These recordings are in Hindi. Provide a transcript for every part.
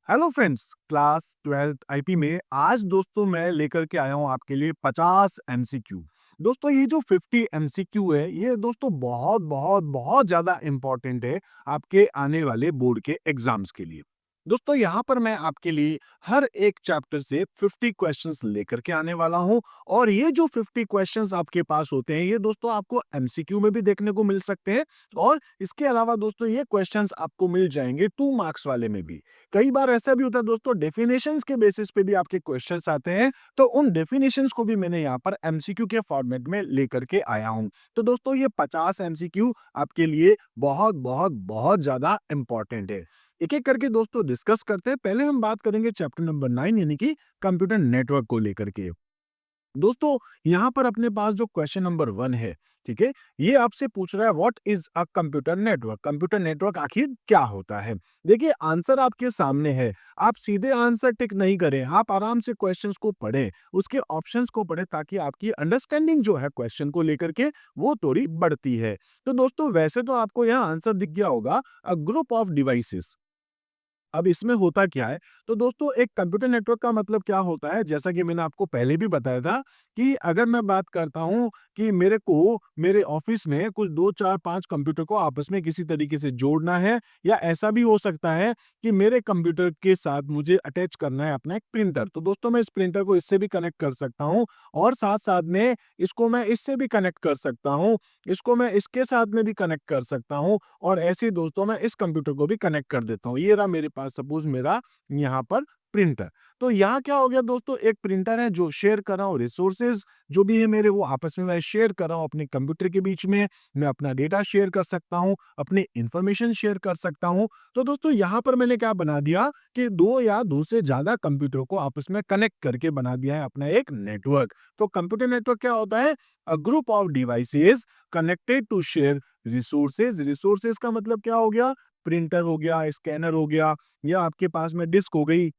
Hello friends, class 12th IP में आज दोस्तों मैं लेकर के आया हूं आपके लिए 50 एमसीक्यू। दोस्तों ये जो 50 एमसीक्यू है ये दोस्तों बहुत बहुत बहुत ज्यादा इंपॉर्टेंट है आपके आने वाले बोर्ड के एग्जाम्स के लिए। दोस्तों यहाँ पर मैं आपके लिए हर एक चैप्टर से 50 क्वेश्चंस लेकर के आने वाला हूं और ये जो 50 क्वेश्चंस आपके पास होते हैं ये दोस्तों आपको एमसीक्यू में भी देखने को मिल सकते हैं और इसके अलावा दोस्तों ये क्वेश्चंस आपको मिल जाएंगे 2 मार्क्स वाले में भी। कई बार ऐसा भी होता है दोस्तों डेफिनेशंस के बेसिस पे भी आपके क्वेश्चंस आते हैं, तो उन डेफिनेशंस को भी मैंने यहाँ पर एमसीक्यू के फॉर्मेट में लेकर के आया हूँ। तो दोस्तों ये 50 एमसीक्यू आपके लिए बहुत बहुत बहुत ज्यादा इंपॉर्टेंट है। एक एक करके दोस्तों डिस्कस करते हैं। पहले हम बात करेंगे चैप्टर नंबर 9 यानी कि कंप्यूटर नेटवर्क को लेकर के। दोस्तों यहाँ पर अपने पास जो क्वेश्चन नंबर 1 है, ठीक है, ये आपसे पूछ रहा है what is a computer network. Computer network आखिर क्या होता है। देखिए आंसर आपके सामने है, आप सीधे आंसर टिक नहीं करें, आप आराम से क्वेश्चंस को पढ़ें, उसके ऑप्शंस को पढ़ें ताकि आपकी अंडरस्टैंडिंग जो है क्वेश्चन को लेकर के वो थोड़ी बढ़ती है। तो दोस्तों वैसे तो आपको यहाँ आंसर दिख गया होगा, अ ग्रुप ऑफ डिवाइसेस। अब इसमें होता क्या है, तो दोस्तों एक कंप्यूटर नेटवर्क का मतलब क्या होता है, जैसा कि मैंने आपको पहले भी बताया था कि अगर मैं बात करता हूं कि मेरे को मेरे ऑफिस में कुछ 2 4 5 कंप्यूटर को आपस में किसी तरीके से जोड़ना है, या ऐसा भी हो सकता है कि मेरे कंप्यूटर के साथ मुझे अटैच करना है अपना एक प्रिंटर। तो दोस्तों मैं इस प्रिंटर को इससे भी कनेक्ट कर सकता हूं और साथ साथ में इसको मैं इससे भी कनेक्ट कर सकता हूं, इसको मैं इसके साथ में भी कनेक्ट कर सकता हूं और ऐसे ही दोस्तों मैं इस कंप्यूटर को भी कनेक्ट कर देता हूँ। ये रहा मेरे पास सपोज मेरा यहाँ पर प्रिंटर। तो यहाँ क्या हो गया दोस्तों, एक प्रिंटर है जो शेयर कर रहा हूँ रिसोर्सेज जो भी है मेरे, वो आपस में मैं शेयर कर रहा हूँ अपने कंप्यूटर के बीच में। मैं अपना डेटा शेयर कर सकता हूँ, अपनी इंफॉर्मेशन शेयर कर सकता हूँ। तो दोस्तों यहाँ पर मैंने क्या बना दिया कि दो या दो से ज्यादा कंप्यूटर को आपस में कनेक्ट करके बना दिया है अपना एक नेटवर्क। तो कंप्यूटर नेटवर्क क्या होता है, a group of devices connected to share resources. Resources का मतलब क्या हो गया, प्रिंटर हो गया, स्कैनर हो गया, या आपके पास में डिस्क हो गई।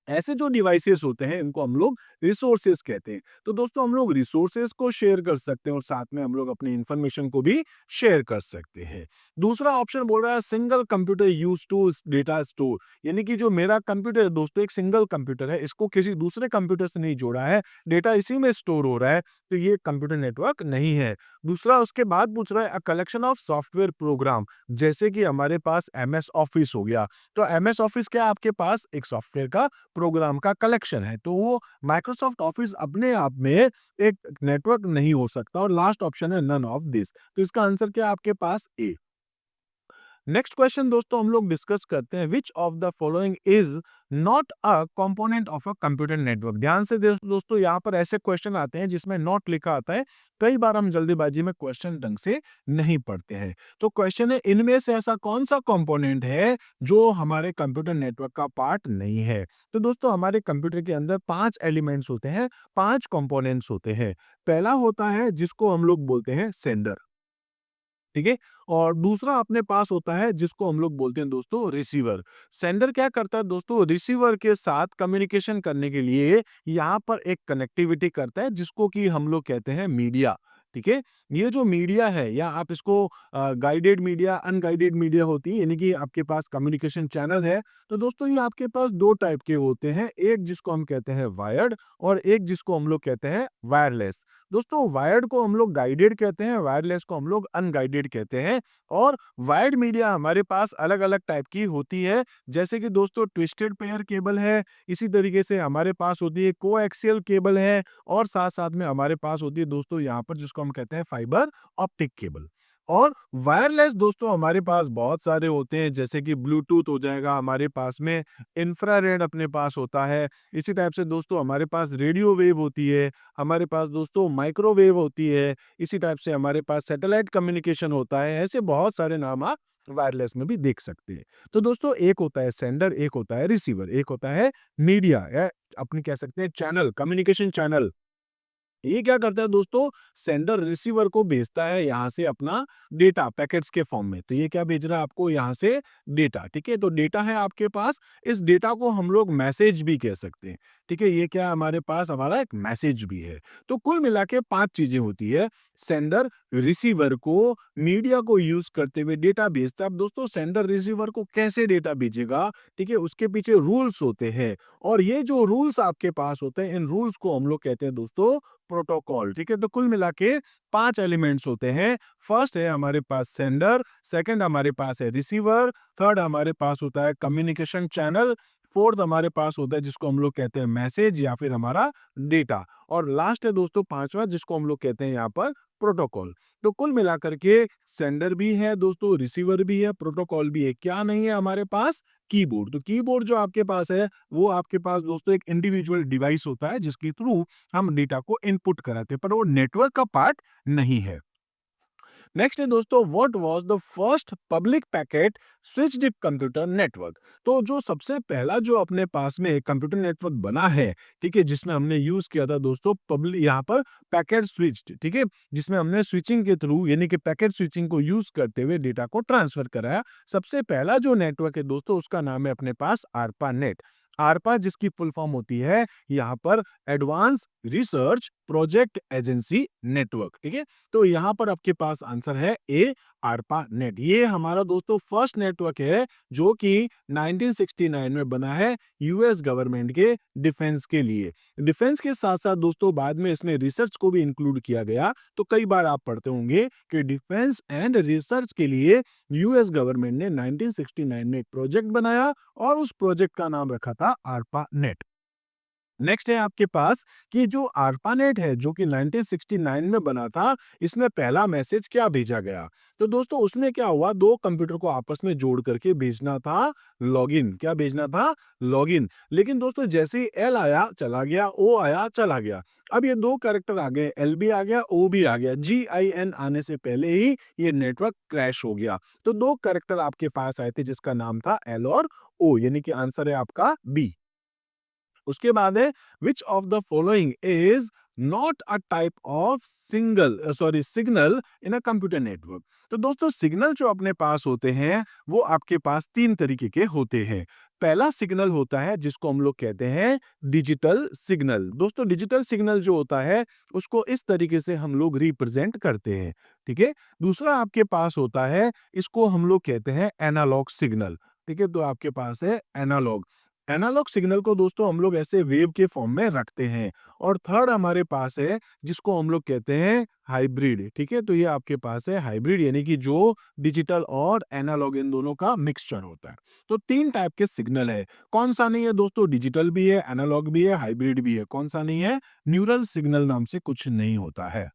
ऐसे जो डिवाइसेस होते हैं इनको हम लोग रिसोर्सेज कहते हैं। तो दोस्तों हम लोग रिसोर्सेज को शेयर कर सकते हैं और साथ में हम लोग अपनी इंफॉर्मेशन को भी शेयर कर सकते हैं। दूसरा ऑप्शन बोल रहा है single computer use to data store, यानी कि जो मेरा कंप्यूटर है दोस्तों एक सिंगल कंप्यूटर है, इसको किसी दूसरे कंप्यूटर से नहीं जोड़ा है, डेटा इसी में स्टोर हो रहा है, तो ये कंप्यूटर नेटवर्क नहीं है। दूसरा उसके बाद पूछ रहा है a collection of software program, जैसे कि हमारे पास एमएस ऑफिस हो गया। तो एमएस ऑफिस क्या है, आपके पास एक सॉफ्टवेयर का प्रोग्राम का कलेक्शन है, तो वो माइक्रोसॉफ्ट ऑफिस अपने आप में एक नेटवर्क नहीं हो सकता। और लास्ट ऑप्शन है नन ऑफ दिस, तो इसका आंसर क्या है आपके पास ए। नेक्स्ट क्वेश्चन दोस्तों हम लोग डिस्कस करते हैं which of the following is not a component of a computer network. ध्यान से दोस्तों यहाँ पर ऐसे क्वेश्चन आते हैं जिसमें नॉट लिखा आता है। कई बार हम जल्दीबाजी में क्वेश्चन ढंग से नहीं पढ़ते हैं। तो क्वेश्चन है इनमें से ऐसा कौन सा कंपोनेंट है जो हमारे कंप्यूटर नेटवर्क का पार्ट नहीं है। तो दोस्तों हमारे कंप्यूटर के अंदर 5 एलिमेंट्स होते हैं, 5 कंपोनेंट्स होते हैं। पहला होता है जिसको हम लोग बोलते हैं सेंडर, ठीक है, और दूसरा अपने पास होता है जिसको हम लोग बोलते हैं दोस्तों रिसीवर। सेंडर क्या करता है दोस्तों, रिसीवर के साथ कम्युनिकेशन करने के लिए यहाँ पर एक कनेक्टिविटी करता है जिसको कि हम लोग कहते हैं मीडिया। ठीक है, ये जो मीडिया है या आप इसको गाइडेड मीडिया अनगाइडेड मीडिया होती है, यानी कि आपके पास कम्युनिकेशन चैनल है। तो दोस्तों ये आपके पास दो टाइप के होते हैं, एक जिसको हम कहते हैं वायर्ड और एक जिसको हम लोग कहते हैं वायरलेस। दोस्तों वायर्ड को हम लोग गाइडेड कहते हैं, वायरलेस को हम लोग अनगाइडेड कहते हैं। और वायर्ड मीडिया हमारे पास अलग अलग टाइप की होती है, जैसे कि दोस्तों ट्विस्टेड पेयर केबल है, इसी तरीके से हमारे पास होती है कोएक्सियल केबल है, और साथ साथ में हमारे पास होती है दोस्तों यहाँ पर जिसको हम कहते हैं फाइबर ऑप्टिक केबल। और वायरलेस दोस्तों हमारे पास बहुत सारे होते हैं, जैसे कि ब्लूटूथ हो जाएगा हमारे पास में, इंफ्रारेड अपने पास होता है, इसी टाइप से दोस्तों हमारे पास रेडियो वेव होती है, हमारे पास दोस्तों माइक्रोवेव होती है, इसी टाइप से हमारे पास सैटेलाइट कम्युनिकेशन होता है। ऐसे बहुत सारे नाम आप वायरलेस में भी देख सकते हैं। तो दोस्तों एक होता है सेंडर, एक होता है रिसीवर, एक होता है मीडिया या अपनी कह सकते हैं चैनल, कम्युनिकेशन चैनल। ये क्या करता है दोस्तों, सेंडर रिसीवर को भेजता है यहाँ से अपना डेटा पैकेट्स के फॉर्म में। तो ये क्या भेज रहा है आपको यहाँ से डेटा, ठीक है, तो डेटा है आपके पास, इस डेटा को हम लोग मैसेज भी कह सकते हैं। ठीक है, ये क्या है हमारे पास हमारा एक मैसेज भी है। तो कुल मिला के 5 चीज़ें होती है। सेंडर रिसीवर को मीडिया को यूज़ करते हुए डेटा भेजता है। अब दोस्तों सेंडर रिसीवर को कैसे डेटा भेजेगा, ठीक है, उसके पीछे रूल्स होते हैं और ये जो रूल्स आपके पास होते हैं, इन रूल्स को हम लोग कहते हैं दोस्तों प्रोटोकॉल, ठीक है। तो कुल मिला के 5 एलिमेंट्स होते हैं। फर्स्ट है हमारे पास सेंडर, सेकंड हमारे पास है रिसीवर, थर्ड हमारे पास होता है कम्युनिकेशन चैनल, फोर्थ हमारे पास होता है जिसको हम लोग कहते हैं मैसेज या फिर हमारा डेटा, और लास्ट है दोस्तों पांचवा जिसको हम लोग कहते हैं यहाँ पर प्रोटोकॉल। तो कुल मिलाकर के सेंडर भी है दोस्तों, रिसीवर भी है, प्रोटोकॉल भी है। क्या नहीं है हमारे पास? कीबोर्ड। तो कीबोर्ड जो आपके पास है वो आपके पास दोस्तों एक इंडिविजुअल डिवाइस होता है जिसके थ्रू हम डेटा को इनपुट कराते हैं, पर वो नेटवर्क का पार्ट नहीं है। नेक्स्ट है दोस्तों, what was the first public packet switched computer network. तो जो सबसे पहला जो अपने पास में कंप्यूटर नेटवर्क बना है, ठीक है, जिसमें हमने यूज किया था दोस्तों पब्लिक, यहाँ पर पैकेट स्विच्ड, ठीक है, जिसमें हमने स्विचिंग के थ्रू यानी कि पैकेट स्विचिंग को यूज करते हुए डेटा को ट्रांसफर कराया। सबसे पहला जो नेटवर्क है दोस्तों उसका नाम है अपने पास आरपा नेट। आरपा जिसकी फुल फॉर्म होती है यहाँ पर advance research project agency network, ठीक है। तो यहाँ पर आपके पास आंसर है ए, आरपा नेट। ये हमारा दोस्तों फर्स्ट नेटवर्क है जो कि 1969 में बना है यूएस गवर्नमेंट के डिफेंस के लिए। डिफेंस के साथ साथ दोस्तों बाद में इसमें रिसर्च को भी इंक्लूड किया गया। तो कई बार आप पढ़ते होंगे कि डिफेंस एंड रिसर्च के लिए यूएस गवर्नमेंट ने 1969 में एक प्रोजेक्ट बनाया और उस प्रोजेक्ट का नाम रखा था आरपा नेट। नेक्स्ट है आपके पास कि जो आरपानेट है जो कि 1969 में बना था, इसमें पहला मैसेज क्या भेजा गया? तो दोस्तों उसमें क्या हुआ, दो कंप्यूटर को आपस में जोड़ करके भेजना था लॉगिन। क्या भेजना था? लॉगिन। लेकिन दोस्तों जैसे ही एल आया चला गया, ओ आया चला गया। अब ये दो कैरेक्टर आ गए, एल भी आ गया, ओ भी आ गया। GIN आने से पहले ही ये नेटवर्क क्रैश हो गया। तो दो कैरेक्टर आपके पास आए थे जिसका नाम था एल और ओ, यानी कि आंसर है आपका बी। उसके बाद है which of the following is not a type of signal in a computer network. तो दोस्तों सिग्नल जो अपने पास होते हैं वो आपके पास तीन तरीके के होते हैं। पहला सिग्नल होता है जिसको हम लोग कहते हैं डिजिटल सिग्नल। दोस्तों डिजिटल सिग्नल जो होता है उसको इस तरीके से हम लोग रिप्रेजेंट करते हैं, ठीक है। दूसरा आपके पास होता है, इसको हम लोग कहते हैं एनालॉग सिग्नल, ठीक है। तो आपके पास है एनालॉग। एनालॉग सिग्नल को दोस्तों हम लोग ऐसे वेव के फॉर्म में रखते हैं। और थर्ड हमारे पास है जिसको हम लोग कहते हैं हाइब्रिड, ठीक है। तो ये आपके पास है हाइब्रिड, यानी कि जो डिजिटल और एनालॉग इन दोनों का मिक्सचर होता है। तो तीन टाइप के सिग्नल है। कौन सा नहीं है दोस्तों? डिजिटल भी है, एनालॉग भी है, हाइब्रिड भी है। कौन सा नहीं है? न्यूरल सिग्नल नाम से कुछ नहीं होता है।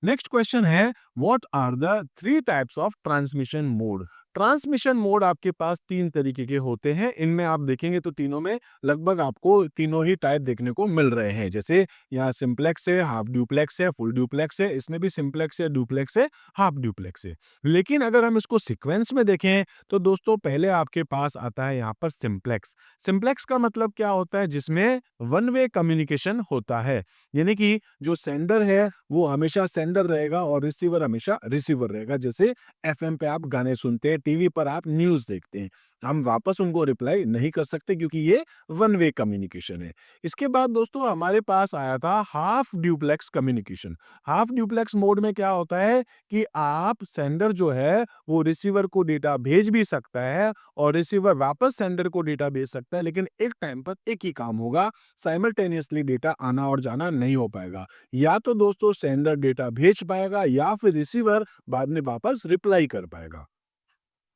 नेक्स्ट क्वेश्चन है what are the three types of transmission mode. Transmission mode आपके पास तीन तरीके के होते हैं। इनमें आप देखेंगे तो तीनों में लगभग आपको तीनों ही टाइप देखने को मिल रहे हैं। जैसे यहाँ सिंप्लेक्स है, हाफ ड्यूप्लेक्स है, फुल ड्यूप्लेक्स है। इसमें भी सिंप्लेक्स है, ड्यूप्लेक्स है, हाफ ड्यूप्लेक्स है। लेकिन अगर हम इसको सीक्वेंस में देखें तो दोस्तों पहले आपके पास आता है यहाँ पर सिंप्लेक्स। सिंप्लेक्स का मतलब क्या होता है? जिसमें वन वे कम्युनिकेशन होता है, यानी कि जो सेंडर है वो हमेशा सेंडर रहेगा और रिसीवर हमेशा रिसीवर रहेगा। जैसे एफएम पे आप गाने सुनते हैं, टीवी पर आप न्यूज़ देखते हैं, हम वापस उनको रिप्लाई नहीं कर सकते क्योंकि ये वन वे कम्युनिकेशन है। इसके बाद दोस्तों हमारे पास आया था half duplex communication. Half duplex mode में क्या होता है कि आप सेंडर जो है वो रिसीवर को डेटा भेज भी सकता है और रिसीवर वापस सेंडर को डेटा भेज सकता है, लेकिन एक टाइम पर एक ही काम होगा, साइमल्टेनियसली डेटा आना और जाना नहीं हो पाएगा। या तो दोस्तों सेंडर डेटा भेज पाएगा या फिर रिसीवर बाद में वापस रिप्लाई कर पाएगा।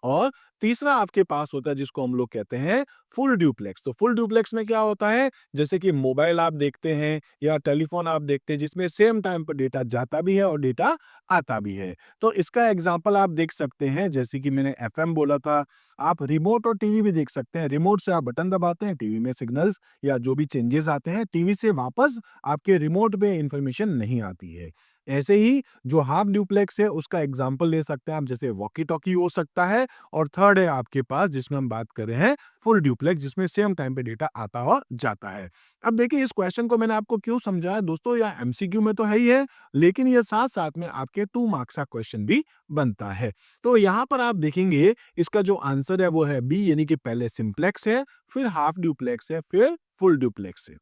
और तीसरा आपके पास होता है जिसको हम लोग कहते हैं फुल ड्यूप्लेक्स। तो फुल ड्यूप्लेक्स में क्या होता है, जैसे कि मोबाइल आप देखते हैं या टेलीफोन आप देखते हैं जिसमें सेम टाइम पर डेटा जाता भी है और डेटा आता भी है। तो इसका एग्जांपल आप देख सकते हैं, जैसे कि मैंने एफएम बोला था, आप रिमोट और टीवी भी देख सकते हैं। रिमोट से आप बटन दबाते हैं, टीवी में सिग्नल्स या जो भी चेंजेस आते हैं टीवी से वापस आपके रिमोट पे इंफॉर्मेशन नहीं आती है। ऐसे ही जो हाफ ड्यूप्लेक्स है उसका एग्जांपल ले सकते हैं आप, जैसे वॉकी टॉकी हो सकता है। और थर्ड है आपके पास जिसमें हम बात कर रहे हैं फुल ड्यूप्लेक्स, जिसमें सेम टाइम पे डेटा आता और जाता है। अब देखिए इस क्वेश्चन को मैंने आपको क्यों समझाया दोस्तों, या एमसीक्यू में तो है ही है, लेकिन ये साथ साथ में आपके 2 मार्क्स का क्वेश्चन भी बनता है। तो यहाँ पर आप देखेंगे इसका जो आंसर है वो है बी, यानी कि पहले सिंप्लेक्स है, फिर हाफ ड्यूप्लेक्स है, फिर फुल डुप्लेक्स से।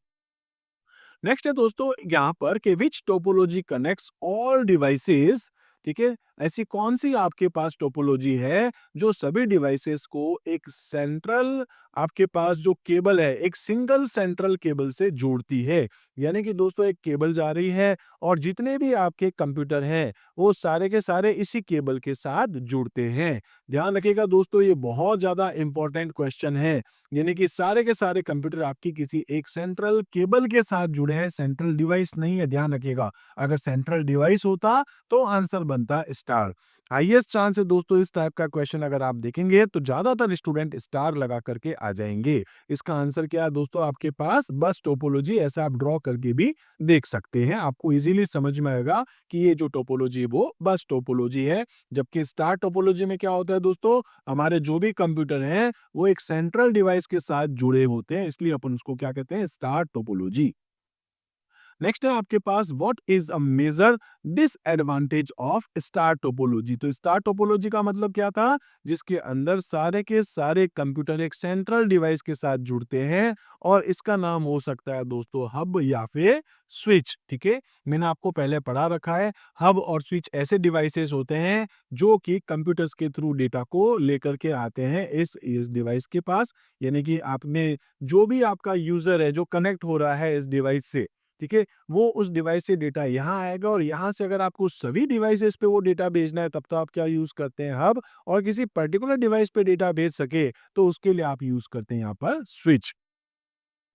नेक्स्ट है दोस्तों यहाँ पर कि which topology connects all devices, ठीक है, ऐसी कौन सी आपके पास टोपोलॉजी है जो सभी डिवाइसेस को एक सेंट्रल आपके पास जो केबल है एक सिंगल सेंट्रल केबल से जोड़ती है। यानी कि दोस्तों एक केबल जा रही है और जितने भी आपके कंप्यूटर हैं वो सारे के सारे इसी केबल के साथ जुड़ते हैं। ध्यान रखिएगा दोस्तों, ये बहुत ज्यादा इंपॉर्टेंट क्वेश्चन है। यानी कि सारे के सारे कंप्यूटर आपकी किसी एक सेंट्रल केबल के साथ जुड़े हैं, सेंट्रल डिवाइस नहीं है, ध्यान रखिएगा। अगर सेंट्रल डिवाइस होता तो आंसर बनता स्टार। हाईएस्ट चांस है दोस्तों इस टाइप का क्वेश्चन अगर आप देखेंगे तो ज्यादातर स्टूडेंट स्टार लगा करके आ जाएंगे। इसका आंसर क्या है दोस्तों आपके पास बस टोपोलॉजी, ऐसा आप ड्रॉ करके भी देख सकते हैं, आपको इजीली समझ में आएगा कि ये जो टोपोलॉजी है वो बस टोपोलॉजी है। जबकि स्टार टोपोलॉजी में क्या होता है दोस्तों, हमारे जो भी कंप्यूटर हैं वो एक सेंट्रल डिवाइस के साथ जुड़े होते हैं, इसलिए अपन उसको क्या कहते हैं, स्टार टोपोलॉजी। नेक्स्ट है आपके पास what is a major disadvantage of star topology. तो स्टार टोपोलॉजी का मतलब क्या था, जिसके अंदर सारे के सारे कंप्यूटर एक सेंट्रल डिवाइस के साथ जुड़ते हैं और इसका नाम हो सकता है दोस्तों हब या फिर स्विच। ठीक है, मैंने आपको पहले पढ़ा रखा है, हब और स्विच ऐसे डिवाइसेस होते हैं जो कि कंप्यूटर्स के थ्रू डेटा को लेकर के आते हैं इस डिवाइस के पास। यानी कि आपने जो भी आपका यूजर है जो कनेक्ट हो रहा है इस डिवाइस से, ठीक है, वो उस डिवाइस से डेटा यहाँ आएगा और यहाँ से अगर आपको सभी डिवाइसेस पे वो डेटा भेजना है तब तो आप क्या यूज करते हैं, हब। और किसी पर्टिकुलर डिवाइस पे डेटा भेज सके तो उसके लिए आप यूज करते हैं यहाँ पर स्विच।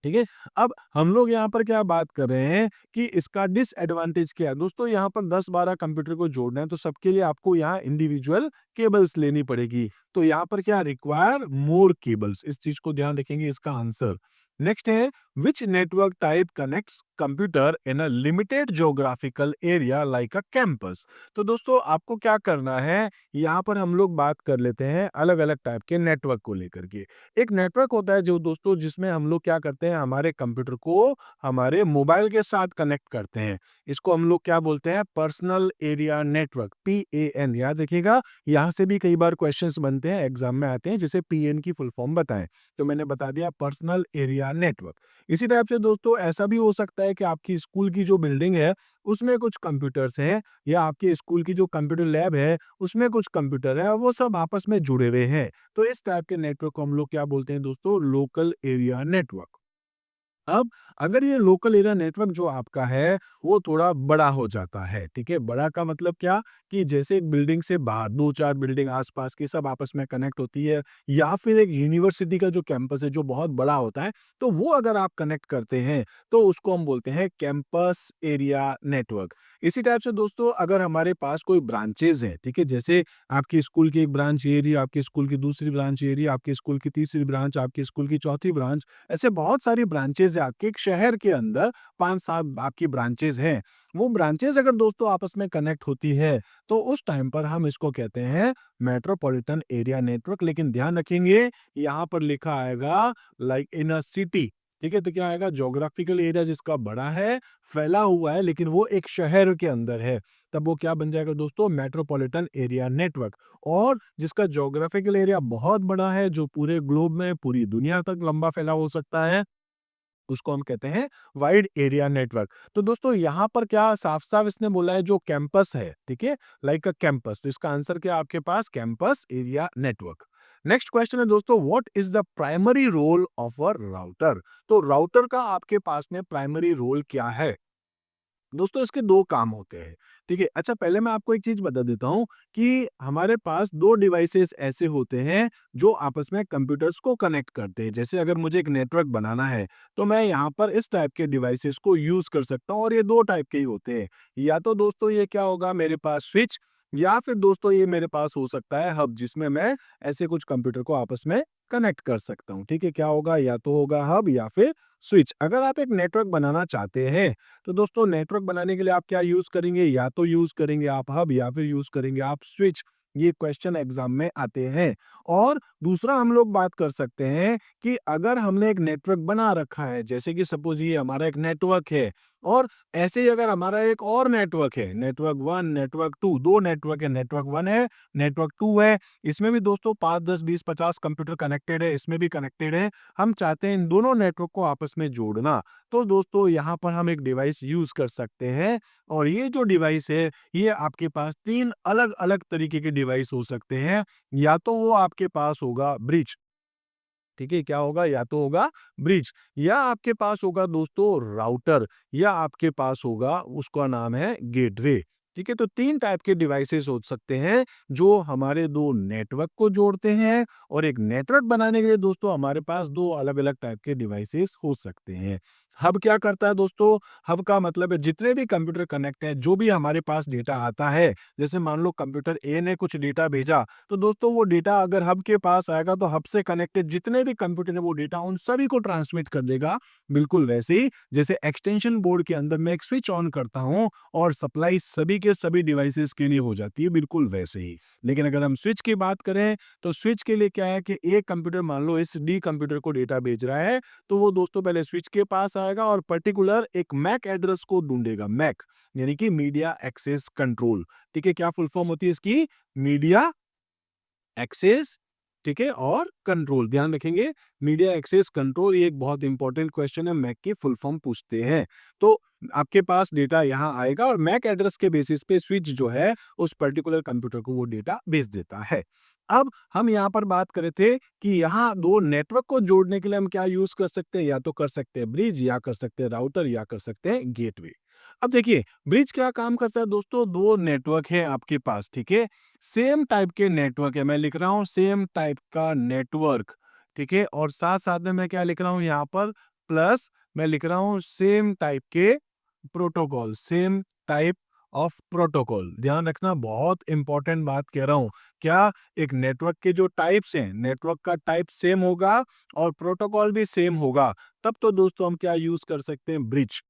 ठीक है, अब हम लोग यहाँ पर क्या बात कर रहे हैं कि इसका डिसएडवांटेज क्या है दोस्तों। यहाँ पर 10-12 कंप्यूटर को जोड़ना है तो सबके लिए आपको यहाँ इंडिविजुअल केबल्स लेनी पड़ेगी। तो यहाँ पर क्या रिक्वायर मोर केबल्स, इस चीज को ध्यान रखेंगे इसका आंसर। नेक्स्ट है which network type connects computer in a limited geographical area like a campus. तो दोस्तों आपको क्या करना है, यहाँ पर हम लोग बात कर लेते हैं अलग अलग टाइप के नेटवर्क को लेकर के। एक नेटवर्क होता है जो दोस्तों जिसमें हम लोग क्या करते हैं, हमारे कंप्यूटर को हमारे मोबाइल के साथ कनेक्ट करते हैं। इसको हम लोग क्या बोलते हैं, पर्सनल एरिया नेटवर्क, PAN। याद रखिएगा, यहाँ से भी कई बार क्वेश्चंस बनते हैं, एग्जाम में आते हैं, जैसे PN की फुल फॉर्म बताएं। तो मैंने बता दिया पर्सनल एरिया नेटवर्क। इसी टाइप से दोस्तों ऐसा भी हो सकता है कि आपकी स्कूल की जो बिल्डिंग है उसमें कुछ कंप्यूटर्स हैं, या आपके स्कूल की जो कंप्यूटर लैब है उसमें कुछ कंप्यूटर है और वो सब आपस में जुड़े हुए हैं। तो इस टाइप के नेटवर्क को हम लोग क्या बोलते हैं दोस्तों, लोकल एरिया नेटवर्क। अब अगर ये लोकल एरिया नेटवर्क जो आपका है वो थोड़ा बड़ा हो जाता है, ठीक है, बड़ा का मतलब क्या, कि जैसे एक बिल्डिंग से बाहर 2-4 बिल्डिंग आसपास की सब आपस में कनेक्ट होती है, या फिर एक यूनिवर्सिटी का जो कैंपस है जो बहुत बड़ा होता है, तो वो अगर आप कनेक्ट करते हैं तो उसको हम बोलते हैं कैंपस एरिया नेटवर्क। इसी टाइप से दोस्तों अगर हमारे पास कोई ब्रांचेज है, ठीक है, जैसे आपकी स्कूल की एक ब्रांच ये रही, आपकी स्कूल की दूसरी ब्रांच ये रही, आपकी स्कूल की तीसरी ब्रांच, आपकी स्कूल की चौथी ब्रांच, ऐसे बहुत सारी ब्रांचेज है आपके एक शहर के अंदर, 5-7 आपकी ब्रांचेज हैं। वो ब्रांचेज अगर दोस्तों आपस में कनेक्ट होती है तो उस टाइम पर हम इसको कहते हैं मेट्रोपॉलिटन एरिया नेटवर्क। लेकिन ध्यान रखेंगे यहाँ पर लिखा आएगा लाइक इन अ सिटी, ठीक है, तो क्या आएगा, ज्योग्राफिकल एरिया जिसका बड़ा है, फैला हुआ है, लेकिन वो एक शहर के अंदर है, तब वो क्या बन जाएगा दोस्तों, मेट्रोपॉलिटन एरिया नेटवर्क। और जिसका ज्योग्राफिकल एरिया बहुत बड़ा है, जो पूरे ग्लोब में पूरी दुनिया तक लंबा फैला हो सकता है, उसको हम कहते हैं वाइड एरिया नेटवर्क। तो दोस्तों यहाँ पर क्या साफ साफ इसने बोला है, जो कैंपस है, ठीक है, लाइक अ कैंपस, तो इसका आंसर क्या आपके पास, campus area network. Next question है दोस्तों, what is the primary role of a router. तो राउटर का आपके पास में प्राइमरी रोल क्या है दोस्तों, इसके दो काम होते हैं, ठीक है। अच्छा, पहले मैं आपको एक चीज बता देता हूं कि हमारे पास दो डिवाइसेस ऐसे होते हैं जो आपस में कंप्यूटर्स को कनेक्ट करते हैं। जैसे अगर मुझे एक नेटवर्क बनाना है तो मैं यहाँ पर इस टाइप के डिवाइसेस को यूज कर सकता हूँ, और ये दो टाइप के ही होते हैं। या तो दोस्तों ये क्या होगा, मेरे पास स्विच, या फिर दोस्तों ये मेरे पास हो सकता है हब, जिसमें मैं ऐसे कुछ कंप्यूटर को आपस में कनेक्ट कर सकता हूँ। ठीक है, क्या होगा, या तो होगा हब या फिर स्विच। अगर आप एक नेटवर्क बनाना चाहते हैं तो दोस्तों नेटवर्क बनाने के लिए आप क्या यूज करेंगे, या तो यूज करेंगे आप हब या फिर यूज करेंगे आप स्विच। ये क्वेश्चन एग्जाम में आते हैं। और दूसरा हम लोग बात कर सकते हैं कि अगर हमने एक नेटवर्क बना रखा है, जैसे कि सपोज ये हमारा एक नेटवर्क है और ऐसे ही अगर हमारा एक और नेटवर्क है, नेटवर्क 1, नेटवर्क 2, 2 नेटवर्क है, नेटवर्क 1 है, नेटवर्क 2 है, इसमें भी दोस्तों 5, 10, 20, 50 कंप्यूटर कनेक्टेड है, इसमें भी कनेक्टेड है। हम चाहते हैं इन दोनों नेटवर्क को आपस में जोड़ना, तो दोस्तों यहाँ पर हम एक डिवाइस यूज़ कर सकते हैं और ये जो डिवाइस है, ये आपके पास 3 अलग-अलग तरीके के डिवाइस हो सकते हैं। या तो वो आपके पास होगा ब्रिज, ठीक है? क्या होगा? या तो होगा ब्रिज, या आपके पास होगा दोस्तों राउटर, या आपके पास होगा उसका नाम है गेटवे। ठीक है? तो 3 टाइप के डिवाइसेस हो सकते हैं जो हमारे 2 नेटवर्क को जोड़ते हैं, और एक नेटवर्क बनाने के लिए दोस्तों हमारे पास 2 अलग-अलग टाइप के डिवाइसेस हो सकते हैं। हब क्या करता है दोस्तों? हब का मतलब है जितने भी कंप्यूटर कनेक्ट हैं, जो भी हमारे पास डेटा आता है, जैसे मान लो कंप्यूटर ए ने कुछ डेटा भेजा, तो दोस्तों वो डेटा अगर हब के पास आएगा तो हब से कनेक्टेड जितने भी कंप्यूटर है वो डेटा उन सभी को ट्रांसमिट कर देगा। बिल्कुल वैसे ही जैसे एक्सटेंशन बोर्ड के अंदर मैं एक स्विच ऑन करता हूँ और सप्लाई सभी के सभी डिवाइसेस के लिए हो जाती है, बिल्कुल वैसे ही। लेकिन अगर हम स्विच की बात करें तो स्विच के लिए क्या है कि एक कंप्यूटर मान लो इस डी कंप्यूटर को डेटा भेज रहा है, तो वो दोस्तों पहले स्विच के पास आएगा और पर्टिकुलर एक मैक एड्रेस को ढूंढेगा। मैक यानी कि मीडिया एक्सेस कंट्रोल। ठीक है? क्या फुल फॉर्म होती है इसकी? मीडिया एक्सेस, ठीक है, और कंट्रोल। ध्यान रखेंगे, मीडिया एक्सेस कंट्रोल, ये एक बहुत इंपॉर्टेंट क्वेश्चन है, मैक की फुल फॉर्म पूछते हैं। तो आपके पास डेटा यहाँ आएगा और मैक एड्रेस के बेसिस पे स्विच जो है उस पर्टिकुलर कंप्यूटर को वो डेटा भेज देता है। अब हम यहाँ पर बात कर रहे थे कि यहाँ 2 नेटवर्क को जोड़ने के लिए हम क्या यूज कर सकते हैं? या तो कर सकते हैं ब्रिज, या कर सकते हैं राउटर, या कर सकते हैं गेटवे। अब देखिए ब्रिज क्या काम करता है दोस्तों? 2 नेटवर्क है आपके पास, ठीक है, सेम टाइप के नेटवर्क है, मैं लिख रहा हूँ सेम टाइप का नेटवर्क, ठीक है, और साथ साथ में मैं क्या लिख रहा हूँ यहाँ पर? प्लस मैं लिख रहा हूँ सेम टाइप के protocol, same type of protocol. ध्यान रखना, बहुत इंपॉर्टेंट बात कह रहा हूँ। क्या? एक नेटवर्क के जो टाइप्स हैं, नेटवर्क का टाइप सेम होगा और प्रोटोकॉल भी सेम होगा, तब तो दोस्तों हम क्या यूज कर सकते हैं? ब्रिज।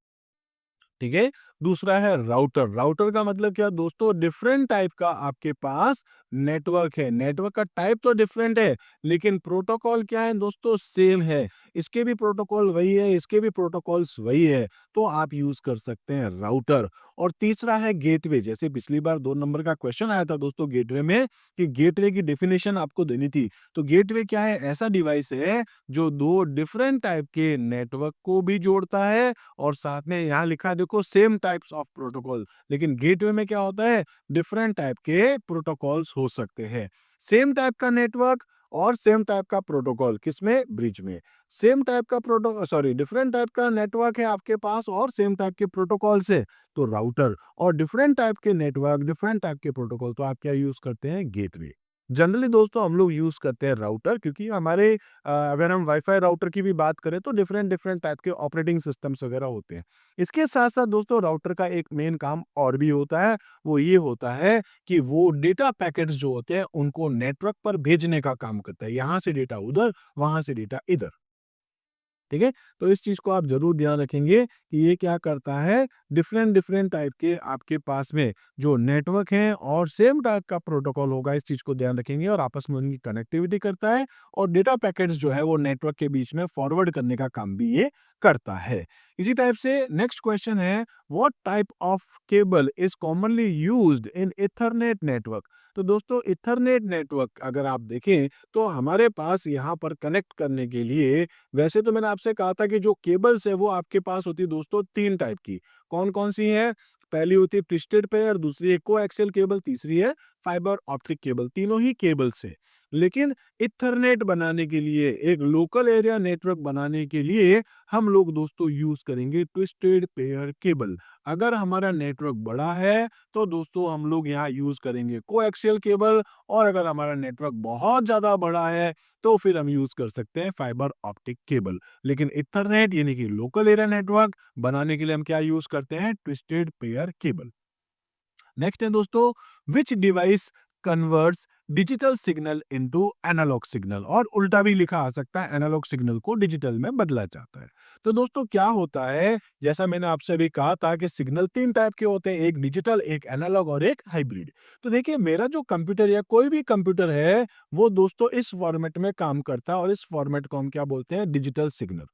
ठीक है? दूसरा है राउटर। राउटर का मतलब क्या दोस्तों? डिफरेंट टाइप का आपके पास नेटवर्क है। नेटवर्क का टाइप तो डिफरेंट है, लेकिन प्रोटोकॉल क्या है दोस्तों? सेम है। इसके भी प्रोटोकॉल वही है, इसके भी प्रोटोकॉल्स वही है, तो आप यूज कर सकते हैं राउटर। और तीसरा है गेटवे। जैसे पिछली बार 2 नंबर का क्वेश्चन आया था दोस्तों गेटवे में, कि गेटवे की डेफिनेशन आपको देनी थी। तो गेटवे क्या है? ऐसा डिवाइस है जो 2 डिफरेंट टाइप के नेटवर्क को भी जोड़ता है, और साथ में यहाँ लिखा है देखो सेम टाइप्स ऑफ प्रोटोकॉल। लेकिन गेटवे में क्या होता है? डिफरेंट टाइप के प्रोटोकॉल्स हो सकते हैं। सेम टाइप का नेटवर्क और सेम टाइप का प्रोटोकॉल किसमें? ब्रिज में। सेम टाइप का प्रोटोकॉल, सॉरी, डिफरेंट टाइप का नेटवर्क है आपके पास और सेम टाइप के प्रोटोकॉल से, तो राउटर। और डिफरेंट टाइप के नेटवर्क, डिफरेंट टाइप के प्रोटोकॉल, तो आप क्या यूज करते हैं? गेटवे। जनरली दोस्तों हम लोग यूज करते हैं राउटर, क्योंकि हमारे अगर हम वाईफाई राउटर की भी बात करें तो डिफरेंट डिफरेंट टाइप के ऑपरेटिंग सिस्टम्स वगैरह होते हैं। इसके साथ साथ दोस्तों राउटर का एक मेन काम और भी होता है, वो ये होता है कि वो डेटा पैकेट्स जो होते हैं उनको नेटवर्क पर भेजने का काम करता है। यहाँ से डेटा उधर, वहां से डेटा इधर। ठीक है? तो इस चीज़ को आप ज़रूर ध्यान रखेंगे कि ये क्या करता है, डिफरेंट डिफरेंट टाइप के आपके पास में जो नेटवर्क हैं और सेम टाइप का प्रोटोकॉल होगा, इस चीज़ को ध्यान रखेंगे, और आपस में उनकी कनेक्टिविटी करता है, और डेटा पैकेट्स जो है वो नेटवर्क के बीच में फॉरवर्ड करने का काम भी ये करता है। इसी टाइप से नेक्स्ट क्वेश्चन है, what type of cable is commonly used in Ethernet network? तो दोस्तों ईथरनेट नेटवर्क अगर आप देखें तो हमारे पास यहाँ पर कनेक्ट करने के लिए, वैसे तो मैंने आपसे कहा था कि जो केबल्स है वो आपके पास होती है दोस्तों 3 टाइप की। कौन-कौन सी है? पहली होती है ट्विस्टेड पेयर, दूसरी है कोएक्सियल केबल, तीसरी है फाइबर ऑप्टिक केबल। तीनों ही केबल्स है। लेकिन ईथरनेट बनाने के लिए, एक लोकल एरिया नेटवर्क बनाने के लिए हम लोग दोस्तों यूज करेंगे ट्विस्टेड पेयर केबल। अगर हमारा नेटवर्क बड़ा है तो दोस्तों हम लोग यहाँ यूज करेंगे कोएक्सियल केबल, और अगर हमारा नेटवर्क बहुत ज्यादा बड़ा है तो फिर हम यूज कर सकते हैं फाइबर ऑप्टिक केबल। लेकिन इथरनेट यानी कि लोकल एरिया नेटवर्क बनाने के लिए हम क्या यूज करते हैं? Twisted pair cable. नेक्स्ट है दोस्तों, which device converts digital signal into analogue signal? और उल्टा भी लिखा आ सकता है, एनालॉग सिग्नल को डिजिटल में बदला जाता है। तो दोस्तों क्या होता है, जैसा मैंने आपसे अभी कहा था कि सिग्नल 3 टाइप के होते हैं, एक डिजिटल, एक एनालॉग और एक हाइब्रिड। तो देखिए मेरा जो कंप्यूटर या कोई भी कंप्यूटर है वो दोस्तों इस फॉर्मेट में काम करता है, और इस फॉर्मेट को हम क्या बोलते हैं? Digital signal.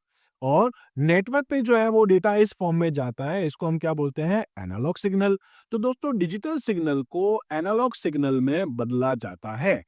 और नेटवर्क पे जो है वो डेटा इस फॉर्म में जाता है, इसको हम क्या बोलते हैं, एनालॉग सिग्नल। तो दोस्तों डिजिटल सिग्नल को एनालॉग सिग्नल में बदला जाता है,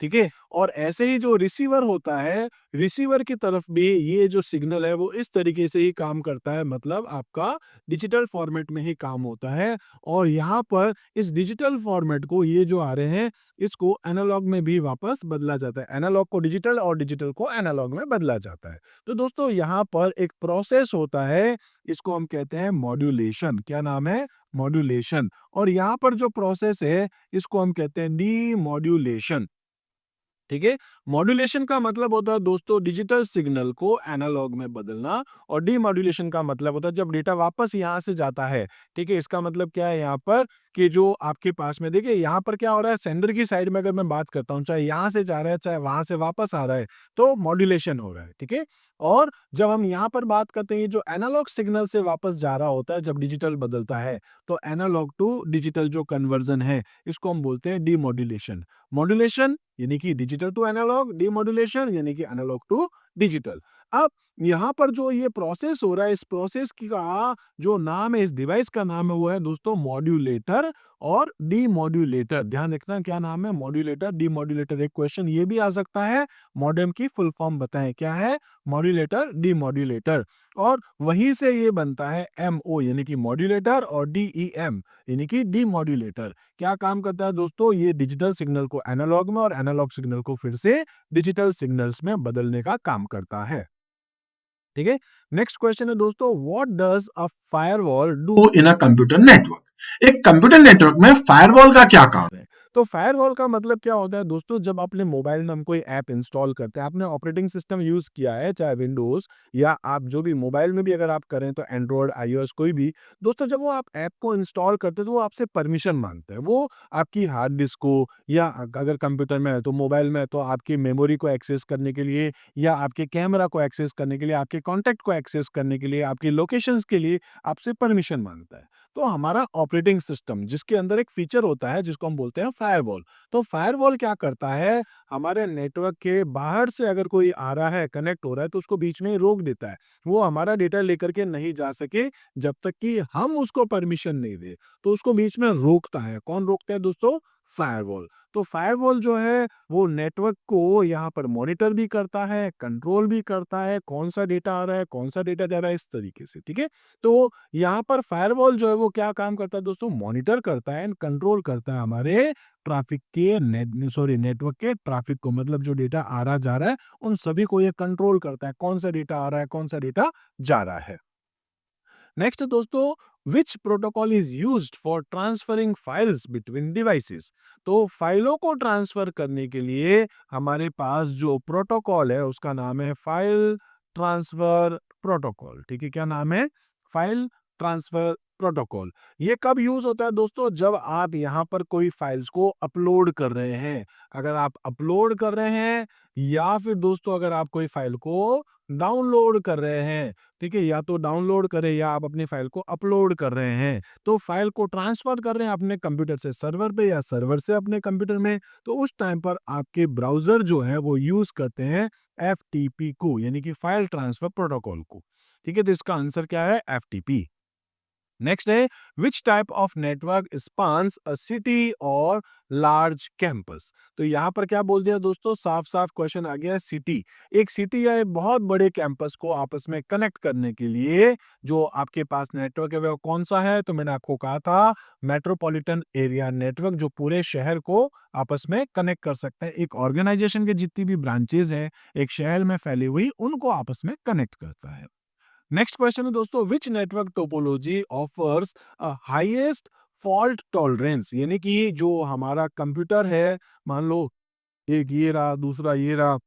ठीक है। और ऐसे ही जो रिसीवर होता है, रिसीवर की तरफ भी ये जो सिग्नल है वो इस तरीके से ही काम करता है, मतलब आपका डिजिटल फॉर्मेट में ही काम होता है। और यहाँ पर इस डिजिटल फॉर्मेट को, ये जो आ रहे हैं, इसको एनालॉग में भी वापस बदला जाता है, एनालॉग को डिजिटल और डिजिटल को एनालॉग में बदला जाता है। तो दोस्तों यहाँ पर एक प्रोसेस होता है, इसको हम कहते हैं मॉड्यूलेशन। क्या नाम है, मॉड्यूलेशन। और यहाँ पर जो प्रोसेस है इसको हम कहते हैं डीमॉड्यूलेशन, ठीक है। मॉड्यूलेशन का मतलब होता है दोस्तों डिजिटल सिग्नल को एनालॉग में बदलना, और डीमॉड्यूलेशन का मतलब होता है जब डेटा वापस यहाँ से जाता है, ठीक है। इसका मतलब क्या है यहाँ पर, कि जो आपके पास में देखिए यहाँ पर क्या हो रहा है, सेंडर की साइड में अगर मैं बात करता हूँ, चाहे यहाँ से जा रहा है चाहे वहां से वापस आ रहा है, तो मॉड्यूलेशन हो रहा है, ठीक है। और जब हम यहाँ पर बात करते हैं, जो एनालॉग सिग्नल से वापस जा रहा होता है, जब डिजिटल बदलता है, तो एनालॉग टू डिजिटल जो कन्वर्जन है, इसको हम बोलते हैं डीमॉड्यूलेशन। मॉड्यूलेशन यानी कि डिजिटल टू एनालॉग, डीमॉड्यूलेशन यानी कि एनालॉग टू डिजिटल। अब यहाँ पर जो ये प्रोसेस हो रहा है, इस प्रोसेस की का जो नाम है, इस डिवाइस का नाम है, वो है दोस्तों मॉड्यूलेटर और डीमॉड्यूलेटर। ध्यान रखना क्या नाम है, मॉड्यूलेटर, डीमॉड्यूलेटर। एक क्वेश्चन ये भी आ सकता है, मॉडेम की फुल फॉर्म बताएं, क्या है, मॉड्यूलेटर, डीमॉड्यूलेटर। और वहीं से ये बनता है एमओ यानी कि मॉड्यूलेटर, और डीईएम यानी कि डीमॉड्यूलेटर। क्या काम करता है दोस्तों, ये डिजिटल सिग्नल को एनालॉग में और एनालॉग सिग्नल को फिर से डिजिटल सिग्नल्स में बदलने का काम करता है, ठीक है। नेक्स्ट क्वेश्चन है दोस्तों, what does a firewall do in a computer network. एक कंप्यूटर नेटवर्क में फायरवॉल का क्या काम है। तो फायरवॉल का मतलब क्या होता है दोस्तों, जब अपने मोबाइल में हम कोई ऐप इंस्टॉल करते हैं, आपने ऑपरेटिंग सिस्टम यूज किया है, चाहे विंडोज या आप जो भी मोबाइल में भी अगर आप करें तो एंड्रॉयड, आईओएस, कोई भी। दोस्तों जब वो आप ऐप को इंस्टॉल करते हैं तो वो आपसे परमिशन मांगता है, वो आपकी हार्ड डिस्क को, या अगर कंप्यूटर में है तो मोबाइल में है तो आपकी मेमोरी को एक्सेस करने के लिए, या आपके कैमरा को एक्सेस करने के लिए, आपके कॉन्टैक्ट को एक्सेस करने के लिए, आपकी लोकेशंस के लिए आपसे परमिशन मांगता है। तो हमारा ऑपरेटिंग सिस्टम जिसके अंदर एक फीचर होता है जिसको हम बोलते हैं फायरवॉल। तो फायरवॉल क्या करता है, हमारे नेटवर्क के बाहर से अगर कोई आ रहा है, कनेक्ट हो रहा है, तो उसको बीच में ही रोक देता है, वो हमारा डेटा लेकर के नहीं जा सके जब तक कि हम उसको परमिशन नहीं दे। तो उसको बीच में रोकता है, कौन रोकता है दोस्तों, फायरवॉल। तो फायरवॉल जो है वो नेटवर्क को यहाँ पर मॉनिटर भी करता है, कंट्रोल भी करता है, कौन सा डेटा आ रहा है, कौन सा डेटा जा रहा है, इस तरीके से, ठीक है। तो यहाँ पर फायरवॉल जो है वो क्या काम करता है दोस्तों, मॉनिटर करता है एंड कंट्रोल करता है हमारे ट्रैफिक के नेटवर्क के ट्रैफिक को, मतलब जो डेटा आ रहा जा रहा है उन सभी को ये कंट्रोल करता है, कौन सा डेटा आ रहा है, कौन सा डेटा जा रहा है। नेक्स्ट दोस्तों, विच protocol is used for transferring files between devices. तो फाइलों को ट्रांसफर करने के लिए हमारे पास जो प्रोटोकॉल है उसका नाम है फाइल ट्रांसफर प्रोटोकॉल, ठीक है। क्या नाम है, फाइल ट्रांसफर प्रोटोकॉल। ये कब यूज होता है दोस्तों, जब आप यहाँ पर कोई फाइल्स को अपलोड कर रहे हैं, अगर आप अपलोड कर रहे हैं, या फिर दोस्तों अगर आप कोई फाइल को डाउनलोड कर रहे हैं, ठीक है, या तो डाउनलोड करें या आप अपनी फाइल को अपलोड कर रहे हैं, तो फाइल को ट्रांसफर कर रहे हैं अपने कंप्यूटर से सर्वर पे या सर्वर से अपने कंप्यूटर में, तो उस टाइम पर आपके ब्राउजर जो है वो यूज करते हैं एफटीपी को, यानी कि फाइल ट्रांसफर प्रोटोकॉल को, ठीक है। तो इसका आंसर क्या है, एफटीपी। नेक्स्ट है, which type of network spans a city or large campus. तो यहाँ पर क्या बोल दिया दोस्तों, साफ साफ क्वेश्चन आ गया, सिटी। एक सिटी या एक बहुत बड़े कैंपस को आपस में कनेक्ट करने के लिए जो आपके पास नेटवर्क है वो कौन सा है, तो मैंने आपको कहा था मेट्रोपॉलिटन एरिया नेटवर्क, जो पूरे शहर को आपस में कनेक्ट कर सकता है। एक ऑर्गेनाइजेशन के जितनी भी ब्रांचेज है एक शहर में फैली हुई, उनको आपस में कनेक्ट करता है। नेक्स्ट क्वेश्चन है दोस्तों, which network topology offers highest fault tolerance. यानी कि जो हमारा कंप्यूटर है, मान लो एक ये रहा, दूसरा ये रहा,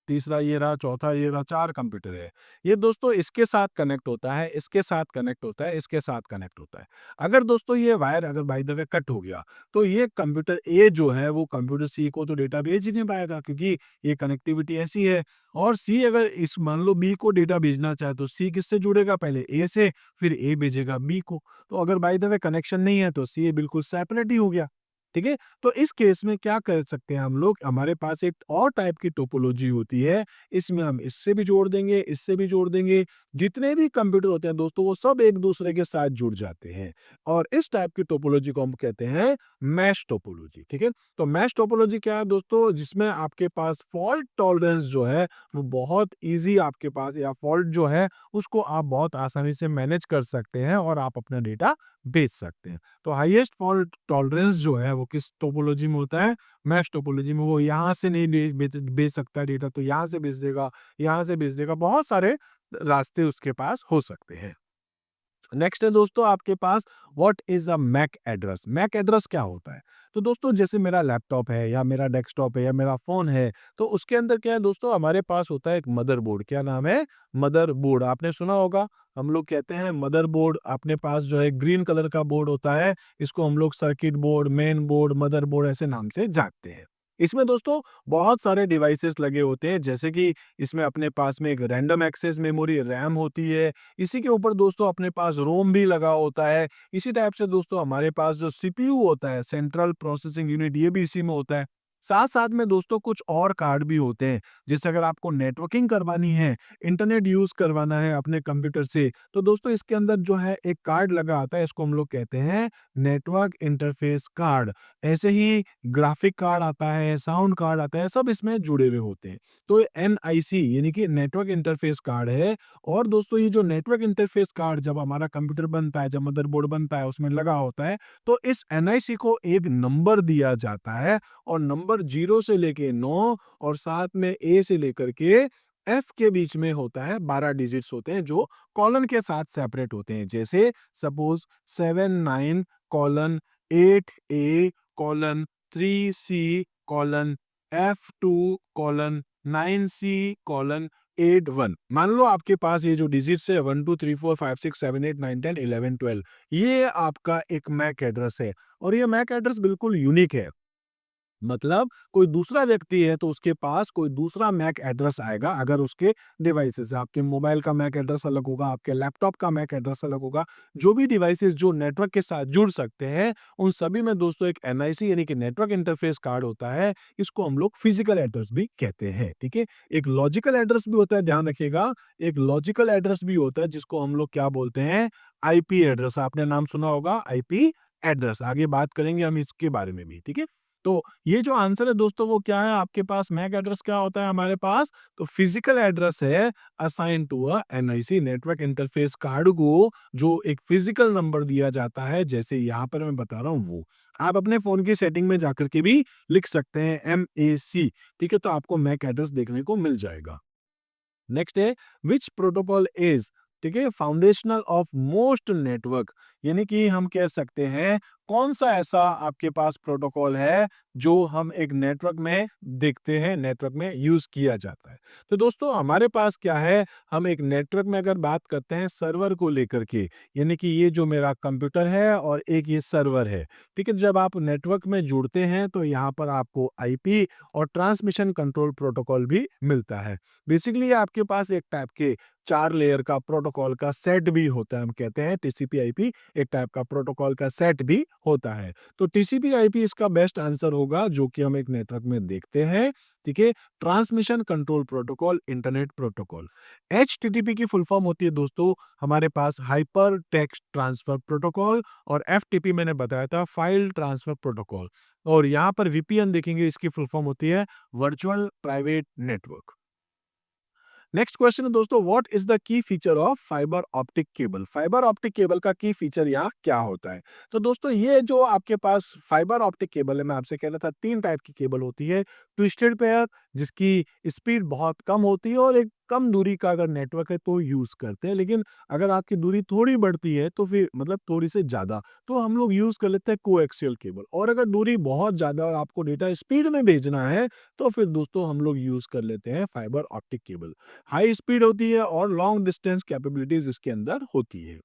तीसरा ये रहा, चौथा ये रहा, 4 कंप्यूटर है। ये दोस्तों इसके साथ कनेक्ट होता है, इसके साथ कनेक्ट होता है, इसके साथ कनेक्ट होता है। अगर दोस्तों ये वायर अगर बाय द वे कट हो गया, तो ये कंप्यूटर ए जो है वो कंप्यूटर सी को तो डेटा भेज ही नहीं पाएगा, क्योंकि ये कनेक्टिविटी ऐसी है। और सी अगर इस मान लो बी को डेटा भेजना चाहे तो सी किससे जुड़ेगा, पहले ए से, फिर ए भेजेगा बी को। तो अगर बाय द वे कनेक्शन नहीं है तो सी बिल्कुल सेपरेट ही हो गया। ठीक है। तो इस केस में क्या कर सकते हैं हम लोग, हमारे पास एक और टाइप की टोपोलॉजी होती है, इसमें हम इससे भी जोड़ देंगे, इससे भी जोड़ देंगे, जितने भी कंप्यूटर होते हैं दोस्तों वो सब एक दूसरे के साथ जुड़ जाते हैं और इस टाइप की टोपोलॉजी को हम कहते हैं मैश टोपोलॉजी। ठीक है। तो मैश टोपोलॉजी क्या है दोस्तों, जिसमें आपके पास फॉल्ट टॉलरेंस जो है वो बहुत इजी आपके पास, या फॉल्ट जो है उसको आप बहुत आसानी से मैनेज कर सकते हैं और आप अपना डेटा बेच सकते हैं। तो हाईएस्ट फॉल्ट टॉलरेंस जो है वो किस टोपोलॉजी में होता है, मैश टोपोलॉजी में। वो यहाँ से नहीं बेच सकता डेटा तो यहाँ से बेच देगा, यहाँ से बेच देगा, बहुत सारे रास्ते उसके पास हो सकते हैं। नेक्स्ट है दोस्तों आपके पास what is a MAC address. MAC address क्या होता है, तो दोस्तों जैसे मेरा लैपटॉप है या मेरा डेस्कटॉप है या मेरा फोन है, तो उसके अंदर क्या है दोस्तों, हमारे पास होता है एक मदरबोर्ड। क्या नाम है, मदरबोर्ड। आपने सुना होगा, हम लोग कहते हैं मदरबोर्ड। अपने पास जो है ग्रीन कलर का बोर्ड होता है, इसको हम लोग circuit board, main board, motherboard ऐसे नाम से जानते हैं। इसमें दोस्तों बहुत सारे डिवाइसेस लगे होते हैं, जैसे कि इसमें अपने पास में एक रैंडम एक्सेस मेमोरी रैम होती है, इसी के ऊपर दोस्तों अपने पास रोम भी लगा होता है। इसी टाइप से दोस्तों हमारे पास जो सीपीयू होता है, सेंट्रल प्रोसेसिंग यूनिट, ये भी इसी में होता है। साथ साथ में दोस्तों कुछ और कार्ड भी होते हैं, जैसे अगर आपको नेटवर्किंग करवानी है, इंटरनेट यूज करवाना है अपने कंप्यूटर से, तो दोस्तों इसके अंदर जो है एक कार्ड लगा आता है, इसको हम लोग कहते हैं नेटवर्क इंटरफेस कार्ड। ऐसे ही ग्राफिक कार्ड आता है, साउंड कार्ड आता है, सब इसमें जुड़े हुए होते हैं। तो एनआईसी यानी कि नेटवर्क इंटरफेस कार्ड है। और दोस्तों ये जो नेटवर्क इंटरफेस कार्ड जब हमारा कंप्यूटर बनता है, जब मदरबोर्ड बनता है, उसमें लगा होता है, तो इस एनआईसी को एक नंबर दिया जाता है और नंबर 0 से लेके 9 और साथ में ए से लेकर के एफ के बीच में होता है, 12 डिजिट्स होते हैं जो कॉलन के साथ सेपरेट होते हैं। जैसे suppose 79 : 8 A : 3C : F2 : 9C : 81। मान लो आपके पास ये जो डिजिट्स है 1 2 3 4 5 6 7 8 9 10 11 12, ये आपका एक मैक एड्रेस है और ये मैक एड्रेस बिल्कुल यूनिक है। मतलब कोई दूसरा व्यक्ति है तो उसके पास कोई दूसरा मैक एड्रेस आएगा, अगर उसके डिवाइसेस, आपके मोबाइल का मैक एड्रेस अलग होगा, आपके लैपटॉप का मैक एड्रेस अलग होगा। जो भी डिवाइसेस जो नेटवर्क के साथ जुड़ सकते हैं, उन सभी में दोस्तों एक एनआईसी यानी कि नेटवर्क इंटरफेस कार्ड होता है। इसको हम लोग फिजिकल एड्रेस भी कहते हैं। ठीक है। एक लॉजिकल एड्रेस भी होता है, ध्यान रखिएगा, एक लॉजिकल एड्रेस भी होता है जिसको हम लोग क्या बोलते हैं, आईपी एड्रेस। आपने नाम सुना होगा आईपी एड्रेस, आगे बात करेंगे हम इसके बारे में भी। ठीक है। तो ये जो आंसर है दोस्तों वो क्या है, आपके पास मैक एड्रेस क्या होता है हमारे पास, तो फिजिकल एड्रेस है assign to a NIC network interface card को, जो एक फिजिकल नंबर दिया जाता है, जैसे यहाँ पर मैं बता रहा हूँ वो। आप अपने फोन की सेटिंग में जाकर के भी लिख सकते हैं MAC। ठीक है, तो आपको मैक एड्रेस देखने को मिल जाएगा। नेक्स्ट है विच प्रोटोकॉल इज, ठीक है, फाउंडेशनल ऑफ मोस्ट नेटवर्क, यानी कि हम कह सकते हैं कौन सा ऐसा आपके पास प्रोटोकॉल है जो हम एक नेटवर्क में देखते हैं, नेटवर्क में यूज किया जाता है। तो दोस्तों हमारे पास क्या है, हम एक नेटवर्क में अगर बात करते हैं सर्वर को लेकर के, यानी कि ये जो मेरा कंप्यूटर है और एक ये सर्वर है। ठीक है, जब आप नेटवर्क में जुड़ते हैं तो यहाँ पर आपको आईपी और ट्रांसमिशन कंट्रोल प्रोटोकॉल भी मिलता है। बेसिकली आपके पास एक टाइप के 4 लेयर का प्रोटोकॉल का सेट भी होता है, हम कहते हैं टीसीपी आईपी एक टाइप का प्रोटोकॉल का सेट भी होता है। तो टीसीपी आईपी इसका बेस्ट आंसर होगा जो कि हम एक नेटवर्क में देखते हैं। ठीक है, transmission control protocol, internet protocol. HTTP की फुल फॉर्म होती है दोस्तों हमारे पास हाइपर टेक्स्ट ट्रांसफर प्रोटोकॉल, और एफटीपी मैंने बताया था फाइल ट्रांसफर प्रोटोकॉल। और यहाँ पर वीपीएन देखेंगे, इसकी फुल फॉर्म होती है virtual private network. Next question है दोस्तों, व्हाट इज द की feature of fibre optic cable. Fibre optic cable का की फीचर यहाँ क्या होता है, तो दोस्तों ये जो आपके पास फाइबर ऑप्टिक केबल है, मैं आपसे कह रहा था 3 टाइप की केबल होती है। ट्विस्टेड पेयर जिसकी स्पीड बहुत कम होती है और एक कम दूरी का अगर नेटवर्क है तो यूज करते हैं, लेकिन अगर आपकी दूरी थोड़ी बढ़ती है तो फिर मतलब थोड़ी से ज्यादा, तो हम लोग यूज कर लेते हैं कोएक्सियल केबल। और अगर दूरी बहुत ज्यादा और आपको डेटा स्पीड में भेजना है तो फिर दोस्तों हम लोग यूज कर लेते हैं fibre optic cable. High speed होती है और लॉन्ग डिस्टेंस कैपेबिलिटीज इसके अंदर होती है।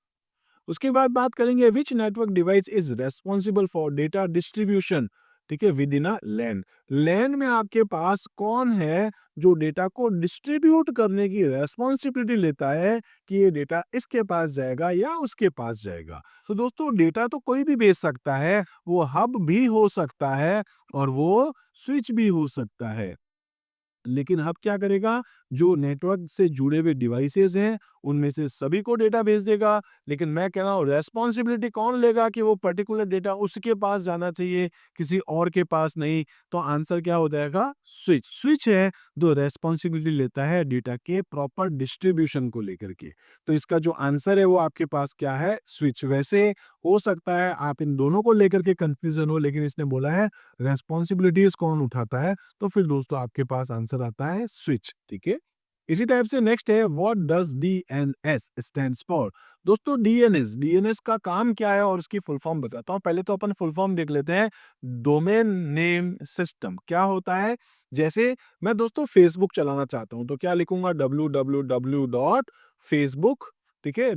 उसके बाद बात करेंगे which network device is responsible for data distribution. ठीक है, विद इन अ लैन। लैन में आपके पास कौन है जो डेटा को डिस्ट्रीब्यूट करने की रेस्पॉन्सिबिलिटी लेता है कि ये डेटा इसके पास जाएगा या उसके पास जाएगा। तो दोस्तों डेटा तो कोई भी भेज सकता है, वो हब भी हो सकता है और वो स्विच भी हो सकता है। लेकिन हब क्या करेगा, जो नेटवर्क से जुड़े हुए डिवाइसेस हैं उनमें से सभी को डेटा भेज देगा। लेकिन मैं कह रहा हूँ रेस्पॉन्सिबिलिटी कौन लेगा कि वो पर्टिकुलर डेटा उसके पास जाना चाहिए, किसी और के पास नहीं। तो आंसर क्या हो जाएगा, स्विच। स्विच है जो रेस्पॉन्सिबिलिटी लेता है डेटा के प्रॉपर डिस्ट्रीब्यूशन को लेकर के। तो इसका जो आंसर है वो आपके पास क्या है, स्विच। वैसे हो सकता है आप इन दोनों को लेकर के कंफ्यूजन हो, लेकिन इसने बोला है रेस्पॉन्सिबिलिटीज कौन उठाता है, तो फिर दोस्तों आपके पास आंसर आता है स्विच। ठीक है, इसी टाइप से नेक्स्ट है what does DNS stands for. दोस्तों डीएनएस, डीएनएस का काम क्या है और उसकी फुल फॉर्म बताता हूं। पहले तो अपन फुल फॉर्म देख लेते हैं। डोमेन नेम सिस्टम क्या होता है। जैसे मैं दोस्तों फेसबुक चलाना चाहता हूं तो क्या लिखूंगा, www.facebook, ठीक है,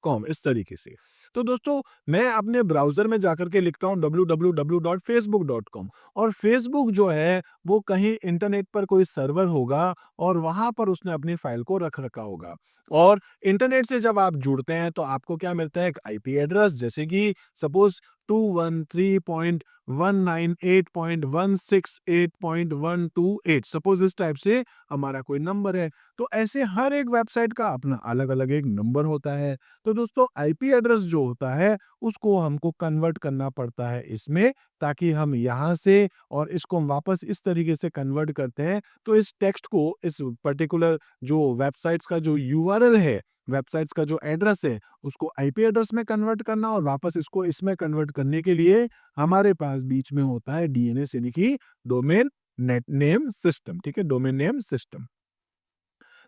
.com, इस तरीके से। तो दोस्तों मैं अपने ब्राउजर में जाकर के लिखता हूं www.facebook.com, और फेसबुक जो है वो कहीं इंटरनेट पर कोई सर्वर होगा और वहां पर उसने अपनी फाइल को रख रखा होगा। और इंटरनेट से जब आप जुड़ते हैं तो आपको क्या मिलता है, एक आईपी एड्रेस, जैसे कि सपोज 213.198.168.128, सपोज इस टाइप से हमारा कोई नंबर है। तो ऐसे हर एक वेबसाइट का अपना अलग अलग एक नंबर होता है। तो दोस्तों आईपी एड्रेस जो होता है उसको हमको कन्वर्ट करना पड़ता है इसमें, ताकि हम यहाँ से और इसको हम वापस इस तरीके से कन्वर्ट करते हैं। तो इस टेक्स्ट को, इस पर्टिकुलर जो वेबसाइट्स का जो यूआरएल है, वेबसाइट्स का जो एड्रेस है, उसको आईपी एड्रेस में कन्वर्ट करना और वापस इसको इसमें कन्वर्ट करने के लिए हमारे पास बीच में होता है डीएनएस, यानी कि डोमेन नेट नेम सिस्टम। ठीक है, डोमेन नेम सिस्टम।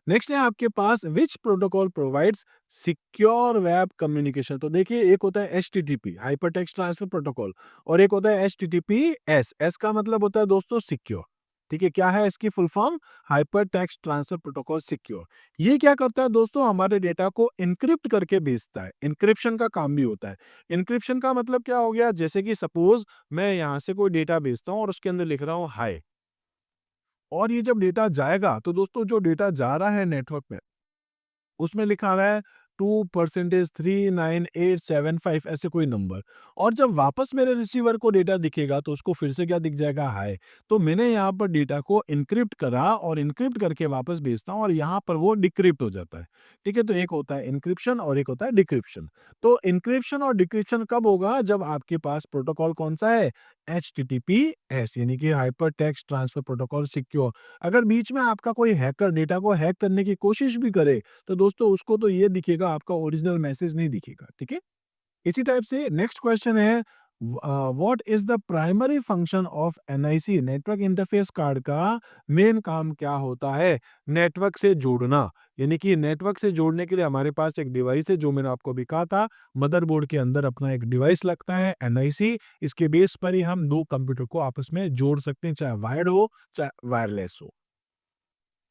नेक्स्ट है आपके पास which protocol provides secure web communication. तो देखिए एक होता है HTTP, hypertext transfer protocol, और एक होता है HTTPS। एस का मतलब होता है दोस्तों सिक्योर। ठीक है, क्या है इसकी full form, hyper text transfer protocol secure. ये क्या करता है दोस्तों, हमारे डेटा को इनक्रिप्ट करके भेजता है। इनक्रिप्शन का काम भी होता है। इनक्रिप्शन का मतलब क्या हो गया, जैसे कि सपोज मैं यहाँ से कोई डेटा भेजता हूँ और उसके अंदर लिख रहा हूँ हाय, और ये जब डेटा जाएगा तो दोस्तों जो डेटा जा रहा है नेटवर्क में उसमें लिखा हुआ है 2%39875, ऐसे कोई नंबर। और जब वापस मेरे रिसीवर को डेटा दिखेगा तो उसको फिर से क्या दिख जाएगा, हाय। तो मैंने यहाँ पर डेटा को इनक्रिप्ट करा और इनक्रिप्ट करके वापस भेजता हूँ और यहाँ पर वो डिक्रिप्ट हो जाता है। ठीक है, तो एक होता है इनक्रिप्शन और एक होता है डिक्रिप्शन। तो इनक्रिप्शन और डिक्रिप्शन कब होगा, जब आपके पास प्रोटोकॉल कौन सा है, HTTPS, यानी कि hyper text transfer protocol secure. अगर बीच में आपका कोई हैकर डेटा को हैक करने की कोशिश भी करे तो दोस्तों उसको तो ये दिखेगा, आपका ओरिजिनल मैसेज नहीं दिखेगा। ठीक है, इसी टाइप से नेक्स्ट क्वेश्चन है what is the primary function of NIC. Network interface card का मेन काम क्या होता है, नेटवर्क से जोड़ना। यानी कि नेटवर्क से जोड़ने के लिए हमारे पास एक डिवाइस है, जो मैंने आपको अभी कहा था, मदरबोर्ड के अंदर अपना एक डिवाइस लगता है एनआईसी। इसके बेस पर ही हम दो कंप्यूटर को आपस में जोड़ सकते हैं, चाहे वायर्ड हो चाहे वायरलेस हो।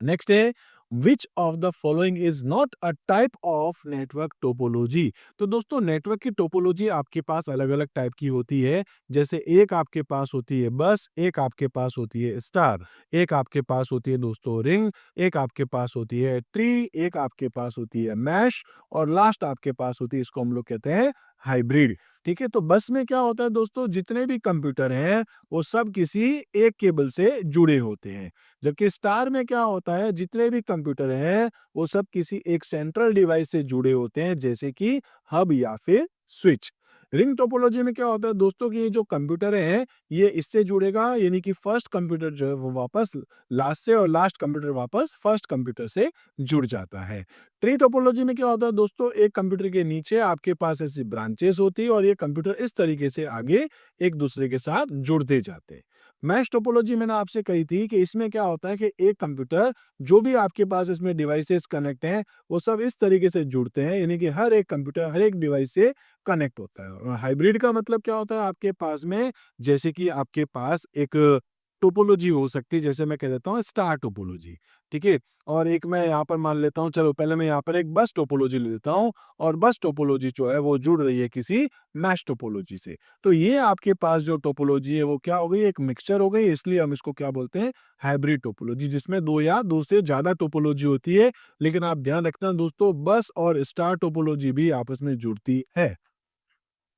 नेक्स्ट है which of the following is not a type of network topology. तो दोस्तों नेटवर्क की टोपोलॉजी आपके पास अलग अलग टाइप की होती है। जैसे एक आपके पास होती है बस, एक आपके पास होती है स्टार, एक आपके पास होती है दोस्तों रिंग, एक आपके पास होती है ट्री, एक आपके पास होती है मैश, और लास्ट आपके पास होती है, इसको हम लोग कहते हैं हाइब्रिड। ठीक है, तो बस में क्या होता है दोस्तों, जितने भी कंप्यूटर हैं वो सब किसी एक केबल से जुड़े होते हैं। जबकि स्टार में क्या होता है, जितने भी कंप्यूटर हैं वो सब किसी एक सेंट्रल डिवाइस से जुड़े होते हैं, जैसे कि हब या फिर स्विच। रिंग टोपोलॉजी में क्या होता है दोस्तों कि ये जो कंप्यूटर है ये इससे जुड़ेगा, यानी कि फर्स्ट कंप्यूटर जो है वो वापस लास्ट से, और लास्ट कंप्यूटर वापस फर्स्ट कंप्यूटर से जुड़ जाता है। ट्री टोपोलॉजी में क्या होता है दोस्तों, एक कंप्यूटर के नीचे आपके पास ऐसी ब्रांचेस होती है और ये कंप्यूटर इस तरीके से आगे एक दूसरे के साथ जुड़ते जाते हैं। मैश टोपोलॉजी मैंने आपसे कही थी कि इसमें क्या होता है कि एक कंप्यूटर, जो भी आपके पास इसमें डिवाइसेस कनेक्ट हैं वो सब इस तरीके से जुड़ते हैं, यानी कि हर एक कंप्यूटर हर एक डिवाइस से कनेक्ट होता है। और हाइब्रिड का मतलब क्या होता है, आपके पास में जैसे कि आपके पास एक टोपोलॉजी हो सकती है, जैसे मैं कह देता हूँ स्टार टोपोलॉजी, ठीक है? और एक मैं यहाँ पर मान लेता हूँ, चलो पहले मैं यहाँ पर एक बस टोपोलॉजी ले लेता हूँ और बस टोपोलॉजी जो है वो जुड़ रही है किसी मैश टोपोलॉजी से। तो ये आपके पास जो टोपोलॉजी है वो क्या हो गई, एक मिक्सचर हो गई, इसलिए हम इसको क्या बोलते हैं, हाइब्रिड टोपोलॉजी, जिसमें 2 या 2 से ज़्यादा टोपोलॉजी होती है। लेकिन आप ध्यान रखना दोस्तों, बस और स्टार टोपोलॉजी भी आपस में जुड़ती है।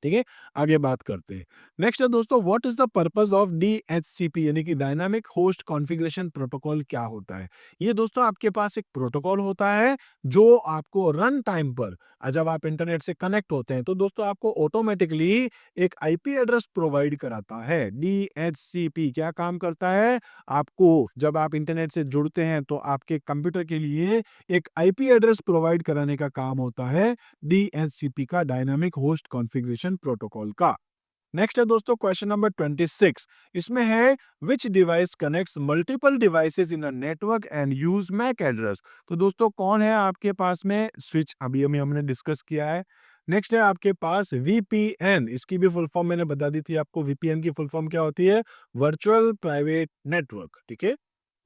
ठीक है, आगे बात करते हैं। नेक्स्ट है दोस्तों, what is the purpose of DHCP यानी कि डायनामिक होस्ट कॉन्फ़िगरेशन प्रोटोकॉल क्या होता है? ये दोस्तों आपके पास एक प्रोटोकॉल होता है जो आपको रन टाइम पर जब आप इंटरनेट से कनेक्ट होते हैं तो दोस्तों आपको ऑटोमेटिकली एक आईपी एड्रेस प्रोवाइड कराता है। डीएचसीपी क्या काम करता है? आपको जब आप इंटरनेट से जुड़ते हैं तो आपके कंप्यूटर के लिए एक आईपी एड्रेस प्रोवाइड कराने का काम होता है डीएचसीपी का, डायनामिक होस्ट कॉन्फ़िगरेशन प्रोटोकॉल का। नेक्स्ट है दोस्तों क्वेश्चन नंबर 26, इसमें है which device connects multiple devices in a network and use MAC address. तो दोस्तों कौन है आपके पास में स्विच, अभी हमने डिस्कस किया है। नेक्स्ट है आपके पास वीपीएन, इसकी भी फुल फॉर्म मैंने बता दी थी आपको, वीपीएन की फुल फॉर्म क्या होती है, वर्चुअल प्राइवेट नेटवर्क, ठीक है।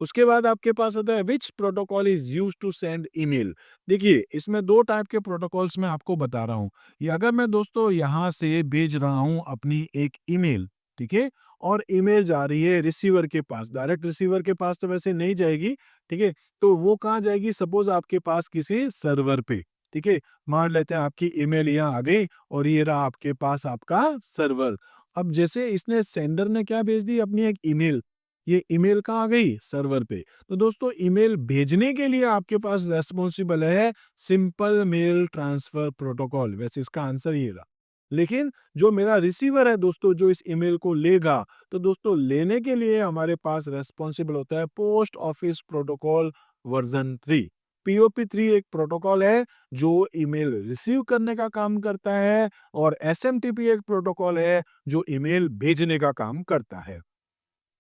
उसके बाद आपके पास आता है which protocol is used to send email. देखिए इसमें दो टाइप के प्रोटोकॉल्स मैं आपको बता रहा हूँ। ये अगर मैं दोस्तों यहाँ से भेज रहा हूँ अपनी एक ईमेल, ठीक है, और ईमेल जा रही है रिसीवर के पास, डायरेक्ट रिसीवर के पास तो वैसे नहीं जाएगी, ठीक है, तो वो कहाँ जाएगी, सपोज आपके पास किसी सर्वर पे, ठीक है, मान लेते हैं आपकी ईमेल यहाँ आ गई और ये रहा आपके पास आपका सर्वर। अब जैसे इसने सेंडर ने क्या भेज दी, अपनी एक ईमेल, ये ईमेल कहाँ आ गई, सर्वर पे। तो दोस्तों ईमेल भेजने के लिए आपके पास रेस्पॉन्सिबल है सिंपल मेल ट्रांसफर प्रोटोकॉल, वैसे इसका आंसर ये रहा। लेकिन जो मेरा रिसीवर है दोस्तों, जो इस ईमेल को लेगा, तो दोस्तों लेने के लिए हमारे पास रेस्पॉन्सिबल होता है post office protocol version 3। POP 3 एक प्रोटोकॉल है जो ईमेल रिसीव करने का काम करता है, और एसएमटीपी एक प्रोटोकॉल है जो ईमेल भेजने का काम करता है।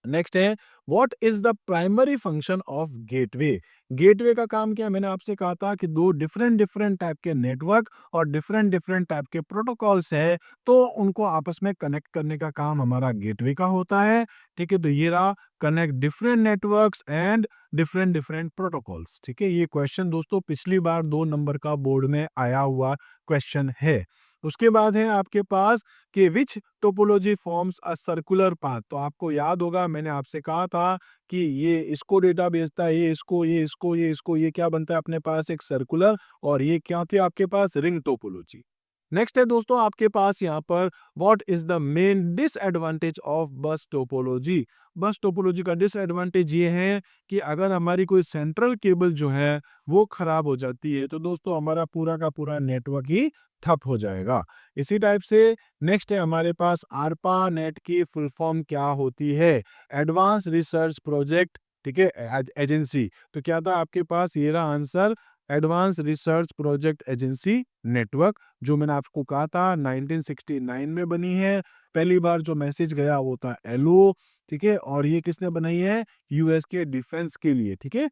नेक्स्ट है what is the primary function of gateway. Gateway का काम क्या है, मैंने आपसे कहा था कि दो डिफरेंट डिफरेंट टाइप के नेटवर्क और डिफरेंट डिफरेंट टाइप के प्रोटोकॉल्स है, तो उनको आपस में कनेक्ट करने का काम हमारा गेटवे का होता है। ठीक है, तो ये रहा, connect different networks and different different protocols. ठीक है, ये क्वेश्चन दोस्तों पिछली बार 2 नंबर का बोर्ड में आया हुआ क्वेश्चन है। उसके बाद है आपके पास कि which topology forms a circular path. तो आपको याद होगा मैंने आपसे कहा था कि ये इसको डेटा भेजता है, ये इसको, ये इसको, ये इसको, ये क्या बनता है अपने पास, एक सर्कुलर, और ये क्या थी आपके पास, रिंग टोपोलॉजी। नेक्स्ट है दोस्तों आपके पास यहाँ पर what is the main disadvantage of बस टोपोलॉजी। बस टोपोलॉजी का डिसएडवांटेज ये है कि अगर हमारी कोई सेंट्रल केबल जो है वो खराब हो जाती है तो दोस्तों हमारा पूरा का पूरा नेटवर्क ही ठप हो जाएगा। इसी टाइप से नेक्स्ट है हमारे पास आरपा नेट की फुल फॉर्म क्या होती है, एडवांस रिसर्च प्रोजेक्ट, ठीक है, एजेंसी। तो क्या था आपके पास, ये रहा answer, advance research project agency network, जो मैंने आपको कहा था 1969 में बनी है। पहली बार जो मैसेज गया वो था एलओ, ठीक है, और ये किसने बनाई है, यूएस के डिफेंस के लिए, ठीक है।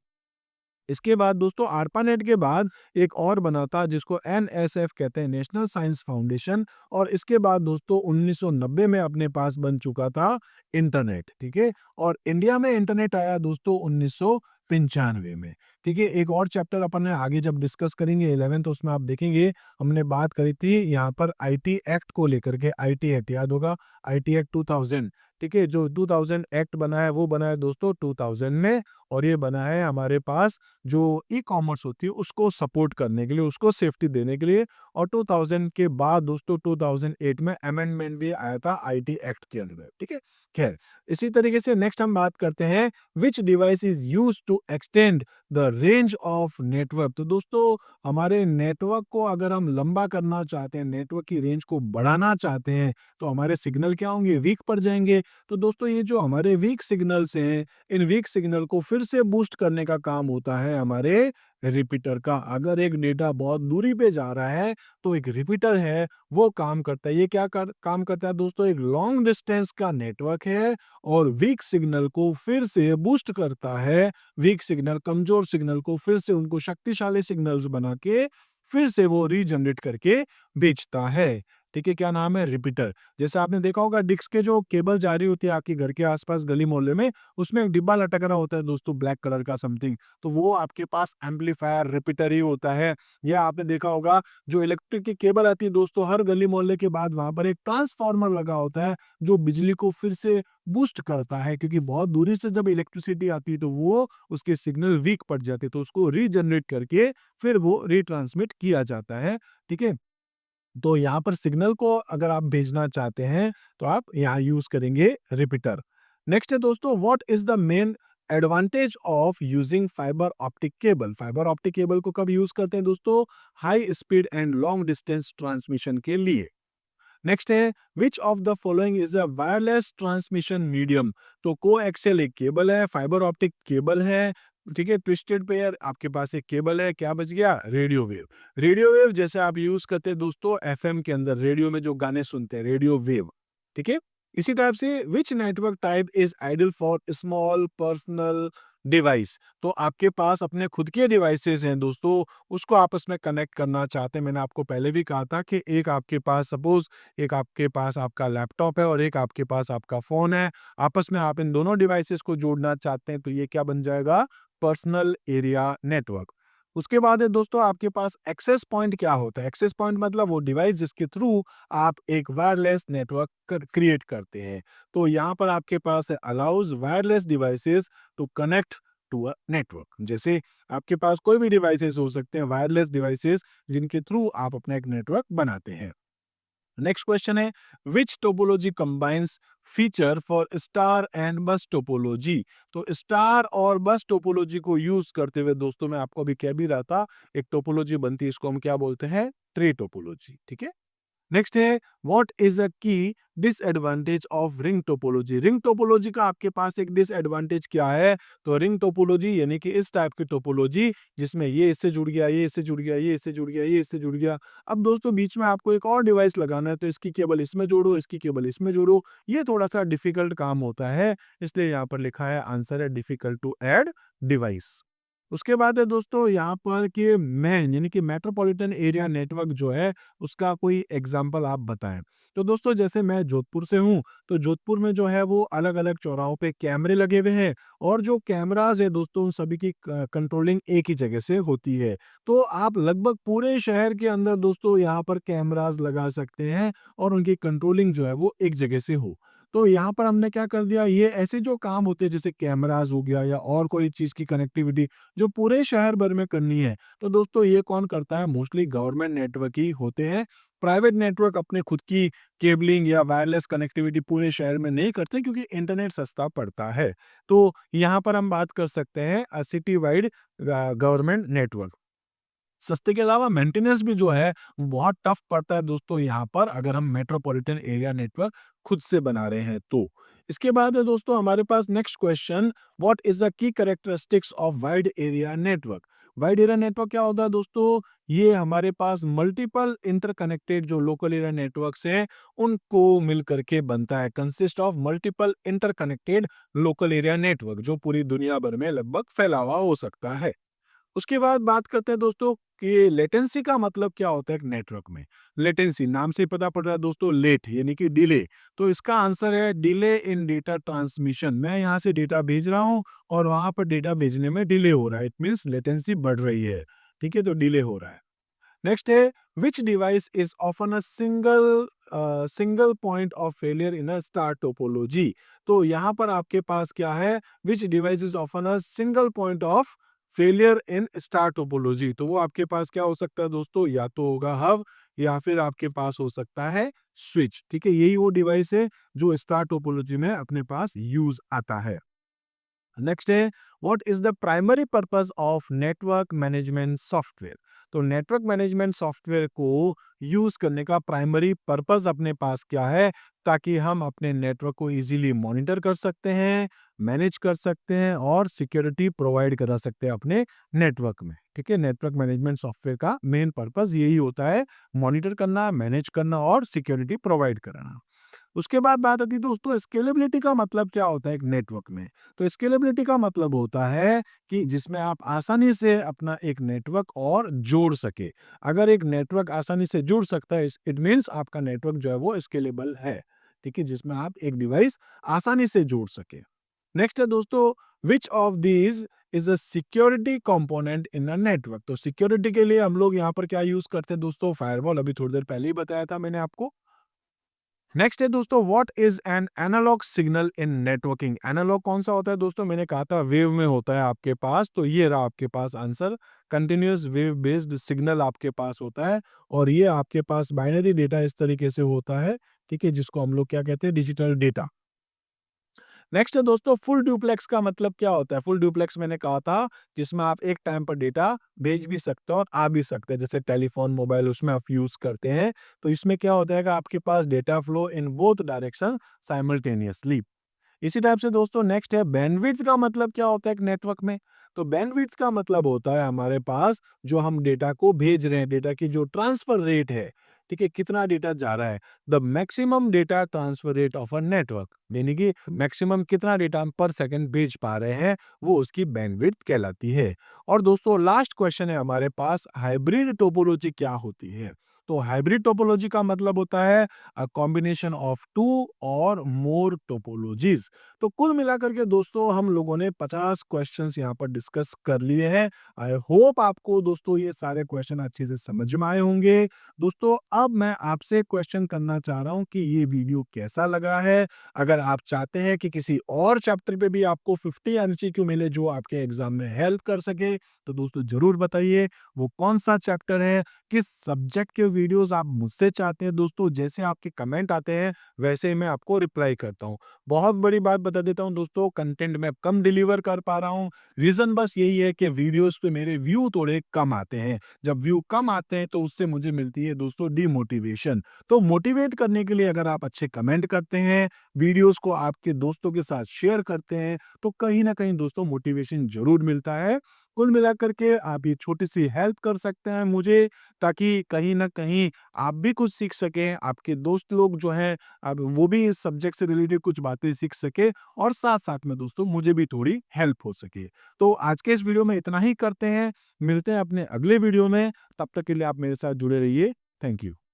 इसके बाद दोस्तों आरपानेट के बाद एक और बना था जिसको एनएसएफ कहते हैं, नेशनल साइंस फाउंडेशन, और इसके बाद दोस्तों 1990 में अपने पास बन चुका था इंटरनेट, ठीक है, और इंडिया में इंटरनेट आया दोस्तों 1995 में। ठीक है, एक और चैप्टर अपन ने आगे जब डिस्कस करेंगे 11th, तो उसमें आप देखेंगे हमने बात करी थी यहाँ पर आईटी एक्ट को लेकर के, आईटी एक्ट याद होगा, आईटी एक्ट 2000, ठीक है, जो 2000 एक्ट बना है वो बना है दोस्तों 2000 में, और ये बना है हमारे पास जो ई कॉमर्स होती है उसको सपोर्ट करने के लिए, उसको सेफ्टी देने के लिए। और 2000 के बाद दोस्तों 2008 में अमेंडमेंट भी आया था आईटी एक्ट के अंदर, ठीक है। खैर, इसी तरीके से नेक्स्ट हम बात करते हैं which device is used to extend the range of network. तो दोस्तों हमारे नेटवर्क को अगर हम लंबा करना चाहते हैं, नेटवर्क की रेंज को बढ़ाना चाहते हैं, तो हमारे सिग्नल क्या होंगे, वीक पड़ जाएंगे। तो दोस्तों ये जो हमारे वीक सिग्नल्स हैं, इन वीक सिग्नल को फिर से बूस्ट करने का काम होता है हमारे रिपीटर का। अगर एक डेटा बहुत दूरी पे जा रहा है तो एक रिपीटर है वो काम करता है। ये क्या काम करता है दोस्तों, एक लॉन्ग डिस्टेंस का नेटवर्क है और वीक सिग्नल को फिर से बूस्ट करता है, वीक सिग्नल, कमजोर सिग्नल को फिर से उनको शक्तिशाली सिग्नल्स बना के फिर से वो रीजनरेट करके बेचता है। ठीक है, क्या नाम है? रिपीटर। जैसे आपने देखा होगा डिस्क के जो केबल जा रही होती है आपके घर के आसपास गली मोहल्ले में, उसमें एक डिब्बा लटक रहा होता है दोस्तों ब्लैक कलर का समथिंग, तो वो आपके पास एम्पलीफायर रिपीटर ही होता है। या आपने देखा होगा जो इलेक्ट्रिक की केबल आती है दोस्तों, हर गली मोहल्ले के बाद वहां पर एक ट्रांसफार्मर लगा होता है जो बिजली को फिर से बूस्ट करता है, क्योंकि बहुत दूरी से जब इलेक्ट्रिसिटी आती है तो वो उसके सिग्नल वीक पड़ जाते हैं, तो उसको रीजनरेट करके फिर वो रिट्रांसमिट किया जाता है। ठीक है, तो यहाँ पर सिग्नल को अगर आप भेजना चाहते हैं तो आप यहाँ यूज करेंगे रिपीटर। नेक्स्ट है दोस्तों, what is the main advantage of using fibre optic cable? Fibre optic cable को कब यूज करते हैं दोस्तों? High speed and long distance transmission के लिए। नेक्स्ट है, which of the following is a wireless transmission medium? तो कोएक्सियल एक केबल है, फाइबर ऑप्टिक केबल है, ठीक है, ट्विस्टेड पेयर आपके पास एक केबल है, क्या बच गया? Radio wave. रेडियो वेव जैसे आप यूज करते हैं दोस्तों एफएम के अंदर, रेडियो में जो गाने सुनते हैं, रेडियो वेव। ठीक है, इसी टाइप से which network type is ideal for small personal device? तो आपके पास अपने खुद के डिवाइसेस हैं दोस्तों, उसको आपस में कनेक्ट करना चाहते हैं। मैंने आपको पहले भी कहा था कि एक आपके पास सपोज एक आपके पास आपका लैपटॉप है और एक आपके पास आपका फोन है, आपस में आप इन दोनों डिवाइसेस को जोड़ना चाहते हैं, तो ये क्या बन जाएगा? Personal area network. उसके बाद है दोस्तों आपके पास एक्सेस पॉइंट। क्या होता है एक्सेस पॉइंट? मतलब वो डिवाइस जिसके थ्रू आप एक वायरलेस नेटवर्क क्रिएट करते हैं। तो यहाँ पर आपके पास है allows wireless devices to connect to a network. जैसे आपके पास कोई भी डिवाइसेस हो सकते हैं, वायरलेस डिवाइसेस, जिनके थ्रू आप अपना एक नेटवर्क बनाते हैं। नेक्स्ट क्वेश्चन है, which topology combines feature for star and bus topology? तो स्टार और बस टोपोलॉजी को यूज करते हुए दोस्तों मैं आपको अभी कह भी रहा था, एक टोपोलॉजी बनती है, इसको हम क्या बोलते हैं? Tree topology. ठीक है, नेक्स्ट है, व्हाट इज अ की disadvantage of ring topology? Ring topology का आपके पास एक डिसएडवांटेज क्या है? तो रिंग टोपोलॉजी यानी कि इस टाइप की टोपोलॉजी जिसमें ये इससे जुड़ गया, ये इससे जुड़ गया, ये इससे जुड़ गया, ये इससे जुड़ गया। अब दोस्तों बीच में आपको एक और डिवाइस लगाना है, तो इसकी केबल इसमें जोड़ो, इसकी केबल इसमें जोड़ो, ये थोड़ा सा डिफिकल्ट काम होता है, इसलिए यहाँ पर लिखा है आंसर है डिफिकल्ट टू ऐड डिवाइस। उसके बाद है दोस्तों यहाँ पर कि मैन यानी कि मेट्रोपॉलिटन एरिया नेटवर्क जो है उसका कोई एग्जांपल आप बताएं। तो दोस्तों जैसे मैं जोधपुर से हूँ, तो जोधपुर में जो है वो अलग अलग चौराहों पे कैमरे लगे हुए हैं, और जो कैमराज है दोस्तों उन सभी की कंट्रोलिंग एक ही जगह से होती है। तो आप लगभग पूरे शहर के अंदर दोस्तों यहाँ पर कैमराज लगा सकते हैं और उनकी कंट्रोलिंग जो है वो एक जगह से हो। तो यहाँ पर हमने क्या कर दिया, ये ऐसे जो काम होते हैं जैसे कैमराज हो गया या और कोई चीज की कनेक्टिविटी जो पूरे शहर भर में करनी है, तो दोस्तों ये कौन करता है? मोस्टली गवर्नमेंट नेटवर्क ही होते हैं। प्राइवेट नेटवर्क अपने खुद की केबलिंग या वायरलेस कनेक्टिविटी पूरे शहर में नहीं करते, क्योंकि इंटरनेट सस्ता पड़ता है। तो यहाँ पर हम बात कर सकते हैं सिटी वाइड गवर्नमेंट नेटवर्क। सस्ते के अलावा मेंटेनेंस भी जो है बहुत टफ पड़ता है दोस्तों यहाँ पर, अगर हम मेट्रोपॉलिटन एरिया नेटवर्क खुद से बना रहे हैं तो। इसके बाद है दोस्तों हमारे पास next question, what is the key characteristics of wide area network? Wide area network क्या होता है दोस्तों? ये हमारे पास मल्टीपल इंटरकनेक्टेड जो लोकल एरिया नेटवर्क्स हैं उनको मिल करके बनता है, consist of multiple interconnected local area network, जो पूरी दुनिया भर में लगभग फैला हुआ हो सकता है। उसके बाद बात करते हैं दोस्तों कि लेटेंसी का मतलब क्या होता है एक नेटवर्क में। लेटेंसी नाम से ही पता पड़ रहा है दोस्तों, लेट यानी कि डिले। तो इसका आंसर है डिले इन डेटा ट्रांसमिशन। मैं यहाँ से डेटा भेज रहा हूँ और वहां पर डेटा भेजने में डिले हो रहा है, इट मीन्स लेटेंसी बढ़ रही है। ठीक है, तो डिले हो रहा है। नेक्स्ट है, which device is often a single point of failure in a star topology? तो यहाँ पर आपके पास क्या है, which device is often a single point of failure in star topology? तो वो आपके पास क्या हो सकता है दोस्तों? या तो होगा हब, या फिर आपके पास हो सकता है स्विच। ठीक है, यही वो डिवाइस है जो स्टार टोपोलॉजी में अपने पास यूज आता है। नेक्स्ट है, what is the primary purpose of network management software? तो नेटवर्क मैनेजमेंट सॉफ्टवेयर को यूज करने का प्राइमरी पर्पस अपने पास क्या है? ताकि हम अपने नेटवर्क को इजीली मॉनिटर कर सकते हैं, मैनेज कर सकते हैं और सिक्योरिटी प्रोवाइड करा सकते हैं अपने नेटवर्क में। ठीक है, नेटवर्क मैनेजमेंट सॉफ्टवेयर का मेन पर्पस यही होता है, मॉनिटर करना, मैनेज करना और सिक्योरिटी प्रोवाइड कराना। उसके बाद बात आती है दोस्तों स्केलेबिलिटी का मतलब क्या होता है एक नेटवर्क में। तो स्केलेबिलिटी का मतलब होता है कि जिसमें आप आसानी से अपना एक नेटवर्क और जोड़ सके। अगर एक नेटवर्क आसानी से जुड़ सकता है इट मीन्स आपका नेटवर्क जो है वो स्केलेबल है। ठीक है, जिसमें आप एक डिवाइस आसानी से जोड़ सके। नेक्स्ट है दोस्तों, which of these is a security component in a network. तो सिक्योरिटी के लिए हम लोग यहाँ पर क्या यूज करते हैं दोस्तों, फायरवॉल, अभी थोड़ी देर पहले ही बताया था मैंने आपको। नेक्स्ट है दोस्तों, what is an analogue signal in networking. Analogue कौन सा होता है दोस्तों, मैंने कहा था वेव में होता है आपके पास, तो ये रहा आपके पास answer, continuous wave based signal आपके पास होता है। और ये आपके पास बाइनरी डेटा इस तरीके से होता है, ठीक है, जिसको हम लोग क्या कहते हैं, डिजिटल डेटा। नेक्स्ट है दोस्तों, फुल डुप्लेक्स का मतलब क्या होता है। फुल डुप्लेक्स मैंने कहा था जिसमें आप एक टाइम पर डेटा भेज भी सकते हो और आ भी सकते हैं, जैसे टेलीफोन, मोबाइल, उसमें आप यूज करते हैं। तो इसमें क्या होता है कि आपके पास data flow in both direction simultaneously. इसी टाइप से दोस्तों नेक्स्ट है बैंडविड्थ का मतलब क्या होता है एक नेटवर्क में। तो बैंडविड्थ का मतलब होता है हमारे पास जो हम डेटा को भेज रहे हैं, डेटा की जो ट्रांसफर रेट है, ठीक है, कितना डेटा जा रहा है, the maximum data transfer rate of a network, यानी कि मैक्सिमम कितना डेटा हम पर सेकंड भेज पा रहे हैं, वो उसकी बैंडविड्थ कहलाती है। और दोस्तों लास्ट क्वेश्चन है हमारे पास, हाइब्रिड टोपोलॉजी क्या होती है। तो हाइब्रिड टोपोलॉजी का मतलब होता है अ कॉम्बिनेशन ऑफ टू और मोर टोपोलॉजीज। तो कुल मिलाकर के दोस्तों हम लोगों ने 50 क्वेश्चंस यहाँ पर डिस्कस कर लिए हैं। आई होप आपको दोस्तों ये सारे क्वेश्चन अच्छे से समझ में आए होंगे। दोस्तों अब मैं आपसे क्वेश्चन करना चाह रहा हूँ कि ये वीडियो कैसा लगा है। अगर आप चाहते हैं कि किसी और चैप्टर पे भी आपको 50 एमसीक्यू मिले जो आपके एग्जाम में हेल्प कर सके, तो दोस्तों जरूर बताइए वो कौन सा चैप्टर है, किस सब्जेक्ट के वीडियोस आप मुझसे चाहते हैं। दोस्तों जैसे आपके कमेंट आते हैं वैसे ही मैं आपको रिप्लाई करता हूँ। बहुत बड़ी बात बता देता हूँ दोस्तों, कंटेंट मैं कम डिलीवर कर पा रहा हूँ। रीजन बस यही है कि वीडियोस पे मेरे व्यू थोड़े कम आते हैं। जब व्यू कम आते हैं तो उससे मुझे मिलती है दोस्तों डिमोटिवेशन। तो मोटिवेट करने के लिए अगर आप अच्छे कमेंट करते हैं, वीडियोस को आपके दोस्तों के साथ शेयर करते हैं, तो कहीं ना कहीं दोस्तों मोटिवेशन जरूर मिलता है। कुल मिलाकर के आप ये छोटी सी हेल्प कर सकते हैं मुझे, ताकि कहीं न कहीं आप भी कुछ सीख सकें, आपके दोस्त लोग जो हैं अब वो भी इस सब्जेक्ट से रिलेटेड कुछ बातें सीख सकें और साथ-साथ में दोस्तों मुझे भी थोड़ी हेल्प हो सके। तो आज के इस वीडियो में इतना ही करते हैं, मिलते हैं अपने अगले वीडियो में, तब तक के लिए आप मेरे साथ जुड़े रहिए। Thank you.